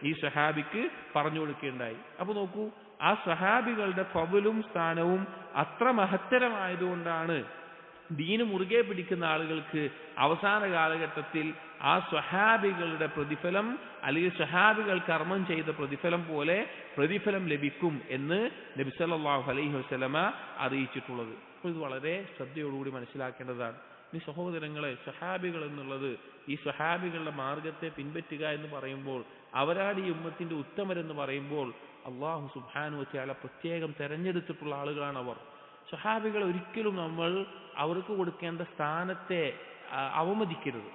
ഈ സ്വഹാബിക്ക് പറഞ്ഞു കൊടുക്കുകയുണ്ടായി. അപ്പൊ നോക്കൂ, ആ സ്വഹാബികളുടെ ഫضലും സ്ഥാനവും അത്ര മഹത്തരമായതുകൊണ്ടാണ് ദീന് മുറുകെ പിടിക്കുന്ന ആളുകൾക്ക് അവസാന കാലഘട്ടത്തിൽ ആ സ്വഹാബികളുടെ പ്രതിഫലം, അല്ലെങ്കിൽ സ്വഹാബികൾ കർമ്മം ചെയ്ത പ്രതിഫലം പോലെ പ്രതിഫലം ലഭിക്കും എന്ന് നബി സല്ലല്ലാഹു അലൈഹി വസല്ലമ അറിയിച്ചിട്ടുള്ളത്. അപ്പോൾ ഇത് വളരെ ശ്രദ്ധയോടുകൂടി മനസ്സിലാക്കേണ്ടതാണ്. ഈ സഹോദരങ്ങളെ, സ്വഹാബികൾ എന്നുള്ളത്, ഈ സ്വഹാബികളുടെ മാർഗത്തെ പിൻപറ്റുക എന്ന് പറയുമ്പോൾ, അവരാണ് ഈ ഉമ്മത്തിന്റെ ഉത്തമരെന്ന് പറയുമ്പോൾ, അല്ലാഹു സുബ്ഹാനഹു വ തആല പ്രത്യേകം തെരഞ്ഞെടുത്തിട്ടുള്ള ആളുകളാണ് അവർ. സ്വഹാബികൾ ഒരിക്കലും നമ്മൾ അവർക്ക് കൊടുക്കേണ്ട സ്ഥാനത്തെ അവമതിക്കരുത്.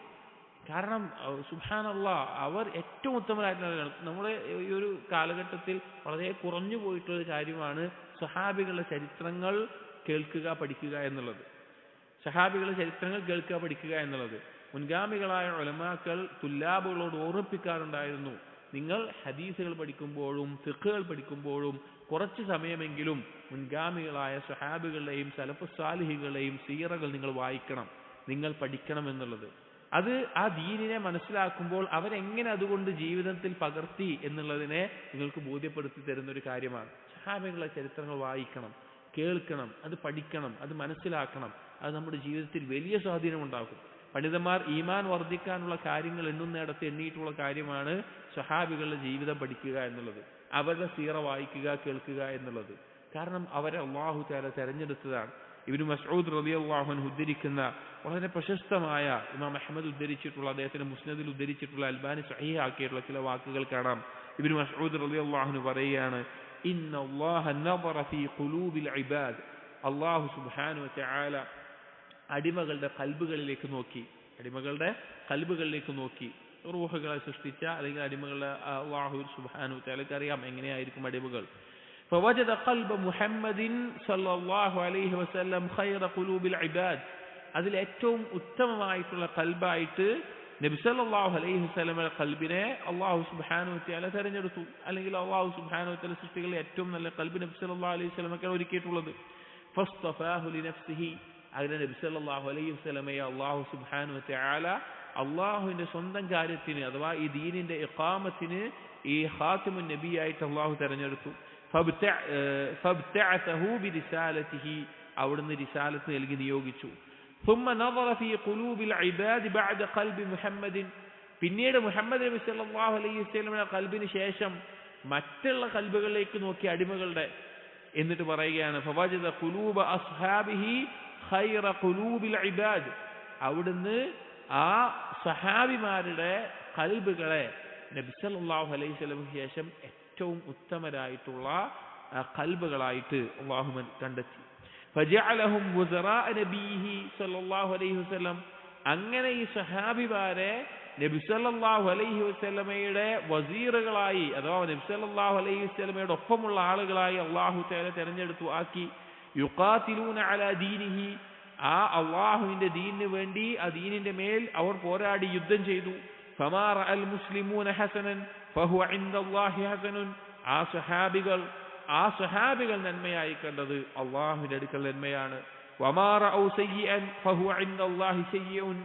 കാരണം സുബ്ഹാനല്ലാഹ്, അവർ ഏറ്റവും ഉത്തമരായിട്ടുള്ള ആളുകളാണ്. നമ്മുടെ ഈ ഒരു കാലഘട്ടത്തിൽ വളരെ കുറഞ്ഞു പോയിട്ടുള്ള കാര്യമാണ് സ്വഹാബികളുടെ ചരിത്രങ്ങൾ കേൾക്കുക, പഠിക്കുക എന്നുള്ളത്. സഹാബികളുടെ ചരിത്രങ്ങൾ കേൾക്കുക, പഠിക്കുക എന്നുള്ളത് മുൻഗാമികളായ ഉലമാക്കൾ തുല്ലാബുകളോട് ഓർമ്മിപ്പിക്കാറുണ്ടായിരുന്നു. നിങ്ങൾ ഹദീസുകൾ പഠിക്കുമ്പോഴും ഫിഖ്ഹുകൾ പഠിക്കുമ്പോഴും കുറച്ച് സമയമെങ്കിലും മുൻഗാമികളായ സ്വഹാബികളുടെയും സലഫ് സാലിഹികളുടെയും സീറകൾ നിങ്ങൾ വായിക്കണം, നിങ്ങൾ പഠിക്കണം എന്നുള്ളത്. അത് ആ ദീനിനെ മനസ്സിലാക്കുമ്പോൾ അവരെങ്ങനെ അതുകൊണ്ട് ജീവിതത്തിൽ പകർത്തി എന്നുള്ളതിനെ നിങ്ങൾക്ക് ബോധ്യപ്പെടുത്തി തരുന്ന ഒരു കാര്യമാണ്. സ്വഹാബികളുടെ ചരിത്രങ്ങൾ വായിക്കണം, കേൾക്കണം, അത് പഠിക്കണം, അത് മനസ്സിലാക്കണം. അത് നമ്മുടെ ജീവിതത്തിൽ വലിയ സ്വാധീനം ഉണ്ടാക്കും. പണ്ഡിതന്മാർ ഈമാൻ വർദ്ധിക്കാനുള്ള കാര്യങ്ങൾ എണ്ണുന്നിടത്ത് എണ്ണിയിട്ടുള്ള കാര്യമാണ് സ്വഹാബികളുടെ ജീവിതം പഠിക്കുക എന്നുള്ളത്, അവരുടെ സീറ വായിക്കുക, കേൾക്കുക എന്നുള്ളത്. കാരണം അവരെ അല്ലാഹു തആല തെരഞ്ഞെടുത്തതാണ്. ഇബ്നു മസ്ഊദ് റളിയല്ലാഹു അൻഹു ഉദ്ധരിക്കുന്ന വളരെ പ്രശസ്തമായ, ഇമാം അഹ്മദ് ഉദ്ധരിച്ചിട്ടുള്ള, അദ്ദേഹത്തിന്റെ മുസ്നദിൽ ഉദ്ധരിച്ചിട്ടുള്ള, അൽബാനി സ്വഹീഹ് ആക്കിയിട്ടുള്ള ചില വാക്കുകൾ കാണാം. ഇബ്നു മസ്ഊദ് റളിയല്ലാഹു അൻഹു പറയുകയാണ്, ഇന്നല്ലാഹ നദറ ഫീ ഖുലൂബിൽ ഇബാദ്, അല്ലാഹു സുബ്ഹാനഹു വ തആല അടിമകളുടെ ഖൽബുകളിലേക്ക് നോക്കി, അടിമകളുടെ ഖൽബുകളിലേക്ക് നോക്കി. റൂഹുകളെ സൃഷ്ടിച്ച അല്ലെങ്കിൽ അടിമകളുടെ അല്ലാഹു സുബ്ഹാനഹു വ തആലക്ക് അറിയാം എങ്ങനെയായിരിക്കും അടിമകൾ. فوجد قلب محمد صلى الله عليه وسلم خير قلوب العباد, അതിൽ ഏറ്റവും ഉത്തമമായിട്ടുള്ള ഖൽബായിട്ട് നബി സല്ലല്ലാഹു അലൈഹി വസല്ലമയുടെ ഖൽബിനെ അല്ലാഹു സുബ്ഹാനഹു വ തആല തിരഞ്ഞെടുത്തു. അല്ലെങ്കിൽ അല്ലാഹു സുബ്ഹാനഹു വ തആല സൃഷ്ടികളിലെ ഏറ്റവും നല്ല ഖൽബ് നബി സല്ലല്ലാഹു അലൈഹി വസല്ലമയ്ക്കാണ് ഒരുക്കിയിട്ടുള്ളത്. ഫസ്തഫാഹു ലിനഫ്സിഹി, അങ്ങനെ നബി സല്ലല്ലാഹു അലൈഹി വസല്ലമയെ അല്ലാഹു സുബ്ഹാനഹു വ തആല അല്ലാഹുവിന്റെ സ്വന്തം കാര്യത്തിന്, അഥവാ ഈ ദീനിന്റെ ഇഖാമത്തിന് ഈ ഖാതിമുൻ നബിയായിട്ട് അല്ലാഹു തിരഞ്ഞെടുത്തു. ഫബ്തഅസഹു ബിരിസാലതിഹി, അവിടുന്ന് റിസാലത്ത് നൽകി നിയോഗിച്ചു. ثم نظر في قلوب العباد بعد قلب محمد, പിന്നീട് മുഹമ്മദ് നബി സല്ലല്ലാഹു അലൈഹി വസല്ലമയുടെ ഖൽബിന് ശേഷം മറ്റുള്ള ഖൽബുകളിലേക്ക് നോക്കി അടിമകളുടെ, എന്നിട്ട് പറയുകയാണ് ഫവജദ ഖുലൂബ അസ്ഹാബിഹി ഖൈറ ഖുലൂബിൽ ഇബാദ്. അവിടുന്ന് ആ സഹാബിമാരുടെ ഖൽബുകളെ നബി സല്ലല്ലാഹു അലൈഹി വസല്ലമയ്ക്ക് ശേഷം ഏറ്റവും ഉത്തമരായിട്ടുള്ള ഖൽബുകളായിട്ട് അല്ലാഹു കണ്ടെത്തി. ഫജഅലഹും വുസറാ നബിഹി സല്ലല്ലാഹു അലൈഹി വസല്ലം. അങ്ങനെ ഈ സഹാബിമാരെ നബി സല്ലല്ലാഹു അലൈഹി വസല്ലമയുടെ വസീറുകളായി അഥവാ നബി സല്ലല്ലാഹു അലൈഹി വസല്ലമയുടെ ഒപ്പമുള്ള ആളുകളായി അല്ലാഹു തആല തിരഞ്ഞെടുത്തു ആക്കി. യുഖാതിലൂന അലാ ദീനിഹി, ആ അല്ലാഹുവിന്റെ ദീനിന് വേണ്ടി ആ ദീനിന്റെ മേൽ അവർ പോരാടി യുദ്ധം ചെയ്തു. ഫമാ റഅൽ മുസ്ലിമൂന ഹസനൻ ഫഹുവ ഇൻദല്ലാഹി ഹസനുൻ. ആ സഹാബികൾ നന്മയായി കണ്ടത് അല്ലാഹുവിന്റെ അടുക്കൽ നന്മയാണ്. വമാ റഅൗ സയ്യിഅൻ ഫഹുവ ഇൻദല്ലാഹി സയ്യിഉൻ.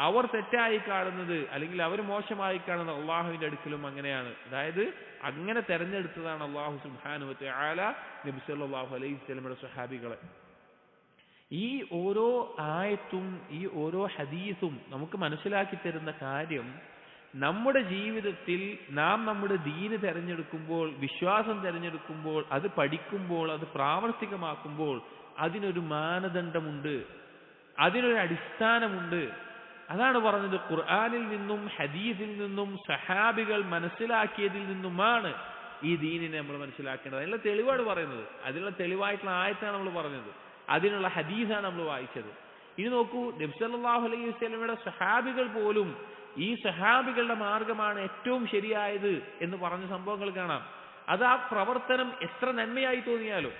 അവർ തെറ്റായി കാണുന്നത് അല്ലെങ്കിൽ അവർ മോശമായി കാണുന്നത് അള്ളാഹുവിന്റെ അടുക്കലും അങ്ങനെയാണ്. അതായത് അങ്ങനെ തെരഞ്ഞെടുത്തതാണ് അള്ളാഹു സുബ്ഹാനഹു വ തആല നബി സല്ലല്ലാഹു അലൈഹി വസല്ലമയുടെ സ്വഹാബികളെ. ഈ ഓരോ ആയത്തും ഈ ഓരോ ഹദീസും നമുക്ക് മനസ്സിലാക്കി തരുന്ന കാര്യം, നമ്മുടെ ജീവിതത്തിൽ നാം നമ്മുടെ ദീന് തെരഞ്ഞെടുക്കുമ്പോൾ, വിശ്വാസം തെരഞ്ഞെടുക്കുമ്പോൾ, അത് പഠിക്കുമ്പോൾ, അത് പ്രാവർത്തികമാക്കുമ്പോൾ അതിനൊരു മാനദണ്ഡമുണ്ട്, അതിനൊരു അടിസ്ഥാനമുണ്ട്. അതാണ് പറഞ്ഞത്, ഖുർആനിൽ നിന്നും ഹദീസിൽ നിന്നും സഹാബികൾ മനസ്സിലാക്കിയതിൽ നിന്നുമാണ് ഈ ദീനിനെ നമ്മൾ മനസ്സിലാക്കേണ്ടത്. അതിനുള്ള തെളിവാണ് പറയുന്നത്, അതിനുള്ള തെളിവായിട്ടുള്ള ആയത്താണ് നമ്മൾ പറഞ്ഞത്, അതിനുള്ള ഹദീസാണ് നമ്മൾ വായിച്ചത്. ഇനി നോക്കൂ, നബി സല്ലല്ലാഹു അലൈഹി വസല്ലമയുടെ സഹാബികൾ പോലും ഈ സഹാബികളുടെ മാർഗമാണ് ഏറ്റവും ശരിയായത് എന്ന് പറഞ്ഞ സംഭവങ്ങൾ കാണാം. അത് ആ പ്രവർത്തനം എത്ര നന്മയായി തോന്നിയാലും,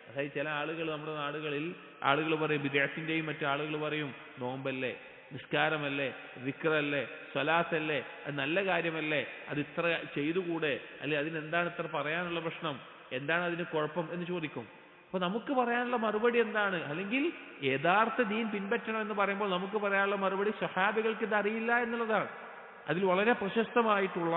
അതായത് ചില ആളുകൾ നമ്മുടെ നാടുകളിൽ ആളുകൾ പറയും ബിദ്അത്തിന്റെയും മറ്റു ആളുകൾ പറയും നോമ്പല്ലേ, നിസ്കാരമല്ലേ, ദിക്റല്ലേ, സ്വലാത്തല്ലേ, അത് നല്ല കാര്യമല്ലേ, അത് ഇത്ര ചെയ്തുകൂടെ, അല്ലെ അതിനെന്താണ് ഇത്ര പറയാനുള്ള പ്രശ്നം, എന്താണ് അതിന് കുഴപ്പം എന്ന് ചോദിക്കും. അപ്പൊ നമുക്ക് പറയാനുള്ള മറുപടി എന്താണ്? അല്ലെങ്കിൽ യഥാർത്ഥ ദീൻ പിൻപറ്റണം എന്ന് പറയുമ്പോൾ നമുക്ക് പറയാനുള്ള മറുപടി സഹാബികൾക്ക് ഇത് അറിയില്ല എന്നുള്ളതാണ്. അതിൽ വളരെ പ്രശസ്തമായിട്ടുള്ള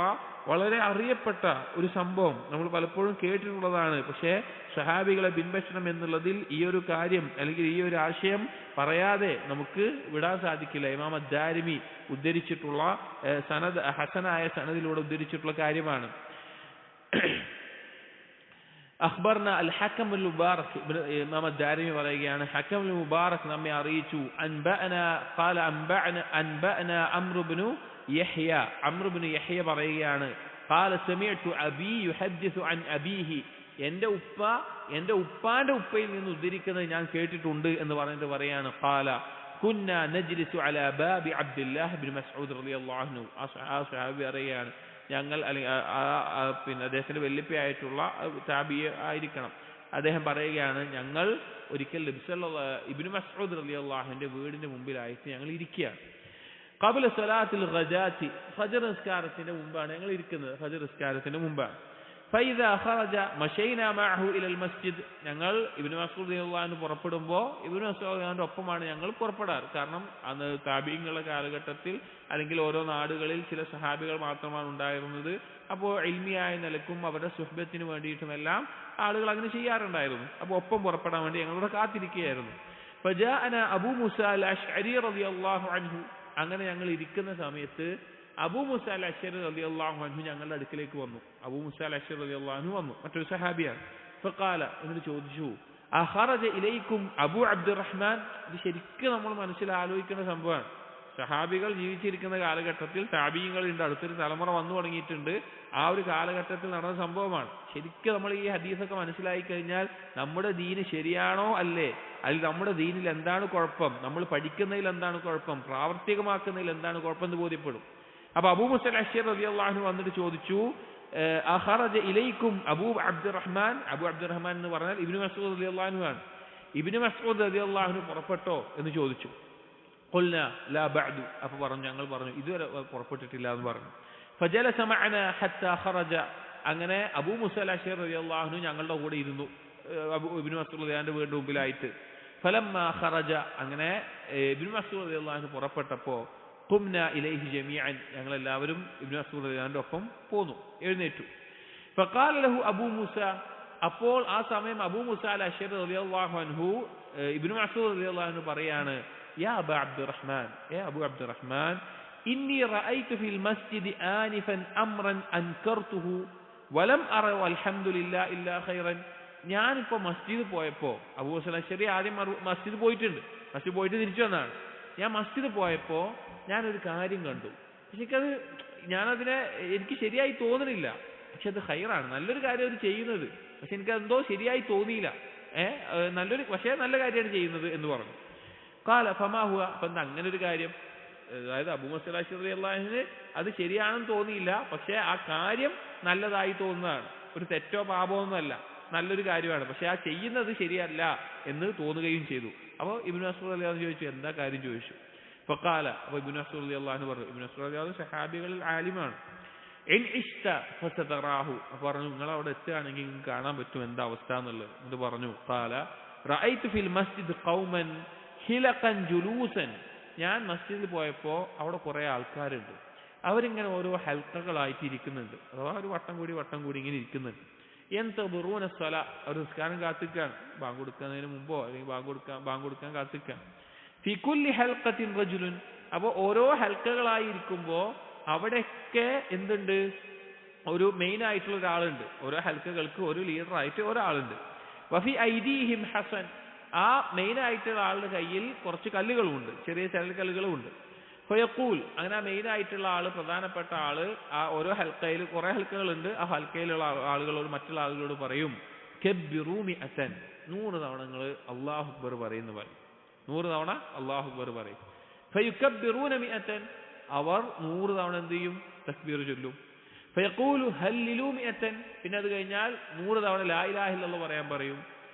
വളരെ അറിയപ്പെട്ട ഒരു സംഭവം നമ്മൾ പലപ്പോഴും കേട്ടിട്ടുള്ളതാണ്. പക്ഷേ സഹാബികളെ പിൻപറ്റണം എന്നുള്ളതിൽ ഈ ഒരു കാര്യം അല്ലെങ്കിൽ ഈ ഒരു ആശയം പറയാതെ നമുക്ക് വിടാൻ സാധിക്കില്ല. ഇമാം അദ്ദാരിമി ഉദ്ധരിച്ചിട്ടുള്ള സനദ്, ഹസനായ സനദിലൂടെ ഉദ്ധരിച്ചിട്ടുള്ള കാര്യമാണ്. അഖ്ബർന അൽ ഹകം അൽ മുബാറക്, ഇമാം അദ്ദാരിമി പറയുകയാണ്, ഹകം അൽ മുബാറക് നമ്മെ അറിയിച്ചു, അൻബഅന അംർ ഇബ്നു യഹ്യ, അംർ ഇബ്നു യഹ്യ പറയുകയാണ്, ഖാല സമിഅതു അബി യുഹദ്ദിസു അൻ അബീഹി, എൻ്റെ ഉപ്പ എൻ്റെ ഉപ്പാന്റെ ഉപ്പയിൽ നിന്ന് ഉദ്ധരിക്കുന്നത് ഞാൻ കേട്ടിട്ടുണ്ട് എന്ന് പറഞ്ഞിട്ട് പറയാണ്, ഖാല കുന്ന നജ്ലിസു അലാ ബാബി അബ്ദുല്ലാഹ് ഇബ്നു മസ്ഊദ് റളിയല്ലാഹു അൻഹു. ആ സ്വഹാബി പറയുകയാണ്, ഞങ്ങൾ പിന്നെ അദ്ദേഹത്തിന്റെ വെല്ലുപ്പിയായിട്ടുള്ള താബി ആയിരിക്കണം, അദ്ദേഹം പറയുകയാണ്, ഞങ്ങൾ ഒരിക്കൽ ഇബ്നു മസ്ഊദ് റളിയല്ലാഹുവിന്റെ വീടിന്റെ മുമ്പിലായിട്ട് ഞങ്ങൾ ഇരിക്കുകയാണ്. ഖബല സ്വലാത്തിൽ ഗജാത്തി, ഫജ്ർ നിസ്കാരത്തിന്റെ മുമ്പാണ് ഞങ്ങൾ ഇരിക്കുന്നത്, ഫജ്ർ നിസ്കാരത്തിന്റെ മുമ്പാണ്. ഫൈദാ ഖറജ മശൈനാ മഅഹു ഇലൽ മസ്ജിദ്, ഞങ്ങൾ ഇബ്നു മസ്ഊദ് റളിയല്ലാഹു അൻഹു പുറപ്പെടുമ്പോൾ ഇബ്നു മസ്ഊദിന്റെ ഒപ്പമാണ് ഞങ്ങൾ പുറപ്പെടാറ്. കാരണം അന്ന് താബീങ്ങളുടെ കാലഘട്ടത്തിൽ അല്ലെങ്കിൽ ഓരോ നാടുകളിൽ ചില സഹാബികൾ മാത്രമാണ് ഉണ്ടായിരുന്നത്. അപ്പോൾ ഇൽമിയായ നിലക്കും അവരുടെ സുഹബത്തിന് വേണ്ടിയിട്ടുമെല്ലാം ആളുകൾ അങ്ങനെ ചെയ്യാറുണ്ടായിരുന്നു. അപ്പോൾ ഒപ്പം പുറപ്പെടാൻ വേണ്ടി ഞങ്ങളിവിടെ കാത്തിരിക്കുകയായിരുന്നു. ഫജാഅന അബൂ മൂസാ അൽ അശ്അരി റളിയല്ലാഹു അൻഹു, അങ്ങനെ ഞങ്ങൾ ഇരിക്കുന്ന സമയത്ത് അബൂ മൂസാ അൽ അശ്അരി റളിയല്ലാഹു അൻഹു ഞങ്ങളുടെ അടുക്കിലേക്ക് വന്നു. അബൂ മൂസാ അൽ അശ്അരി റളിയല്ലാഹു അൻഹു വന്നു, മറ്റൊരു സഹാബിയാണ്. ഫഖാല, എന്നിട്ട് ചോദിച്ചു, അഖറജ ഇലൈക്കും അബൂ അബ്ദുറഹ്മാൻ. ഇത് ശരിക്കും നമ്മൾ മനസ്സിൽ ആലോചിക്കേണ്ട സംഭവമാണ്. സഹാബികൾ ജീവിച്ചിരിക്കുന്ന കാലഘട്ടത്തിൽ താബീങ്ങളുടെ അടുത്തൊരു തലമുറ വന്നു തുടങ്ങിയിട്ടുണ്ട്. ആ ഒരു കാലഘട്ടത്തിൽ നടന്ന സംഭവമാണ്. ശരിക്കും നമ്മൾ ഈ ഹദീസൊക്കെ മനസ്സിലായി കഴിഞ്ഞാൽ നമ്മുടെ ദീന് ശരിയാണോ അല്ലേ, അല്ലെങ്കിൽ നമ്മുടെ ദീനിൽ എന്താണ് കുഴപ്പം, നമ്മൾ പഠിക്കുന്നതിൽ എന്താണ് കുഴപ്പം, പ്രാവർത്തികമാക്കുന്നതിൽ എന്താണ് കുഴപ്പം എന്ന് ബോധ്യപ്പെടും. അപ്പൊ അബൂ മൂസാ അൽ അശ്അരി റളിയല്ലാഹു അൻഹു വന്നിട്ട് ചോദിച്ചു, അഖറജ ഇലൈക്കും അബൂ അബ്ദുറഹ്മാൻ. അബൂ അബ്ദുറഹ്മാൻ എന്ന് പറഞ്ഞാൽ ഇബ്നു മസ്ഊദ് റളിയല്ലാഹു അൻഹു ആണ്. ഇബ്നു മസ്ഊദ് റളിയല്ലാഹു അൻഹു പുറപ്പെട്ടോ എന്ന് ചോദിച്ചു. ഖുൽനാ ലാ ബഅദു, അപ്പോൾ പറഞ്ഞു, ഞങ്ങൾ പറഞ്ഞു ഇതുവരെ പുറപ്പെട്ടിട്ടില്ല എന്ന് പറഞ്ഞു. ഫജലസ മഅനാ ഹത്താ ഖറജ, അങ്ങനെ അബൂ മൂസാ അൽ അശ്അരി റളിയല്ലാഹു അൻഹു ഞങ്ങളുടെ കൂടെ ഇരുന്നു, ഇബ്നു മസ്ഊദ് റളിയല്ലാഹുവിന്റെ വീടിന്റെ മുമ്പിലായിട്ട്. ഫലമ്മാ ഖറജ, അങ്ങനെ ഇബ്നു മസ്ഊദ് റളിയല്ലാഹു അൻഹു പുറപ്പെട്ടപ്പോൾ ഖുംനാ ഇലൈഹി ജമീഅൻ, ഞങ്ങളെല്ലാവരും ഇബ്നു മസ്ഊദ് റളിയല്ലാഹുവിന്റെ ഒപ്പം പോന്നു, എഴുന്നേറ്റു. ഫഖാല ലഹു അബൂ മൂസ, അപ്പോൾ ആ സമയം അബൂ മൂസാ അൽ അശ്അരി റളിയല്ലാഹു അൻഹു ഇബ്നു മസ്ഊദ് റളിയല്ലാഹു അൻഹു പറയാണ്, യാ അബൂ അബ്ദുറഹ്മാൻ, ഏ അബൂ അബ്ദുറഹ്മാൻ, ഇന്നി റഅയ്തു ഫിൽ മസ്ജിദി ആനിഫൻ അംറൻ അൻകർതുഹു വലം അറ വൽഹംദുലില്ലാ ഇല്ലാ ഖൈറൻ. ഞാനിപ്പോ മസ്ജിദ് പോയപ്പോ, അബൂ മൂസ അശ്ശരി ആദ്യം മസ്ജിദ് പോയിട്ടുണ്ട്, മസ്ജിദ് പോയിട്ട് തിരിച്ചു വന്നതാണ്. ഞാൻ മസ്ജിദ് പോയപ്പോ ഞാനൊരു കാര്യം കണ്ടു, പക്ഷെ എനിക്ക് ശരിയായി തോന്നണില്ല. പക്ഷെ അത് ഖൈറാണ്, നല്ലൊരു കാര്യം അത് ചെയ്യുന്നത്, പക്ഷെ എനിക്കതെന്തോ ശരിയായി തോന്നിയില്ല. പക്ഷേ നല്ല കാര്യമാണ് ചെയ്യുന്നത് എന്ന് പറഞ്ഞു. ഖാല ഫമാ ഹുവ, അപ്പൊ എന്താ അങ്ങനെ ഒരു കാര്യം? അതായത് അബൂ മൂസ അശ്ശരി റളിയല്ലാഹു അൻഹു അത് ശരിയാണെന്ന് തോന്നിയില്ല, പക്ഷെ ആ കാര്യം നല്ലതായി തോന്നുന്നതാണ്, ഒരു തെറ്റോ പാപമൊന്നുമല്ല, നല്ലൊരു കാര്യമാണ്, പക്ഷെ ആ ചെയ്യുന്നത് ശരിയല്ല എന്ന് തോന്നുകയും ചെയ്തു. അപ്പോൾ ഇബ്നു മസ്ഊദ് റളിയല്ലാഹു അൻഹു ചോദിച്ചു, എന്താ കാര്യം ചോദിച്ചു. ഫഖാല, അപ്പോൾ ഇബ്നു മസ്ഊദ് റളിയല്ലാഹു അൻഹു പറഞ്ഞു, ഇബ്നു മസ്ഊദ് റളിയല്ലാഹു അൻഹു സഹാബികളിൽ ആലിമാണ്. ഇൻ ഇഷ്ത ഫസതറാഹു, പറഞ്ഞു നിങ്ങൾ അവിടെ എത്തുകയാണെങ്കിൽ നിങ്ങൾക്ക് കാണാൻ പറ്റും എന്താ അവസ്ഥ എന്നുള്ളത്. ഇത് പറഞ്ഞു. ഖാല റഅയ്തു ഫിൽ മസ്ജിദ് ഖൗമൻ ഹിലഖൻ ജുലൂസൻ, ഞാൻ മസ്ജിദിൽ പോയപ്പോൾ അവിടെ കുറേ ആൾക്കാരുണ്ട്, അവരിങ്ങനെ ഓരോ ഹൽക്കകളായിട്ട് ഇരിക്കുന്നുണ്ട്, അഥവാ ഒരു വട്ടം കൂടി ഇങ്ങനെ ഇരിക്കുന്നുണ്ട്. യൻതദുറൂന സ്വല, അവർ നിസ്കാരം കാത്തിക്കാണ്, ബാങ്ക് കൊടുക്കുന്നതിന് മുമ്പോ അല്ലെങ്കിൽ ബാങ്ക് കൊടുക്കാൻ കാത്തിക്കാണ്. ഫി കുല്ലി ഹൽഖത്തിൻ റജുലുൻ, അപ്പോൾ ഓരോ ഹൽക്കകളായി ഇരിക്കുമ്പോൾ അവിടെയൊക്കെ എന്തുണ്ട്, ഒരു മെയിൻ ആയിട്ടുള്ള ഒരാളുണ്ട്, ഓരോ ഹൽക്കകൾക്ക് ഒരു ലീഡറായിട്ട് ഒരാളുണ്ട്. വഫി ഐദീഹിം ഹസൻ, ആ മെയിൻ ആയിട്ടുള്ള ആളുടെ കയ്യിൽ കുറച്ച് കല്ലുകളുമുണ്ട്, ചെറിയ കല്ലുകളുമുണ്ട്. ഫയഖൂൽ, അങ്ങനെ ആ മെയിൻ ആയിട്ടുള്ള ആള്, പ്രധാനപ്പെട്ട ആള്, ആ ഓരോ ഹൽക്കയിൽ കുറെ ഹൽക്കകളുണ്ട്, ആ ഹൽക്കയിലുള്ള ആളുകളോട്, മറ്റുള്ള ആളുകളോട് പറയും, കബ്ബിറൂ മിഅതൻ, 100 തവണ നിങ്ങൾ അല്ലാഹു അക്ബർ പറയുന്നു പറയും, 100 തവണ അല്ലാഹു അക്ബർ പറയും. ഫയുകബ്ബിറൂന മിഅതൻ, അവർ 100 തവണ എന്ത് ചെയ്യും, തക്ബീർ ചൊല്ലും. ഫയഖൂലു ഹല്ലിലൂ മിഅതൻ, പിന്നെ അത് കഴിഞ്ഞാൽ 100 തവണ ലാ ഇലാഹ ഇല്ലല്ലാഹ് പറയാൻ പറയും.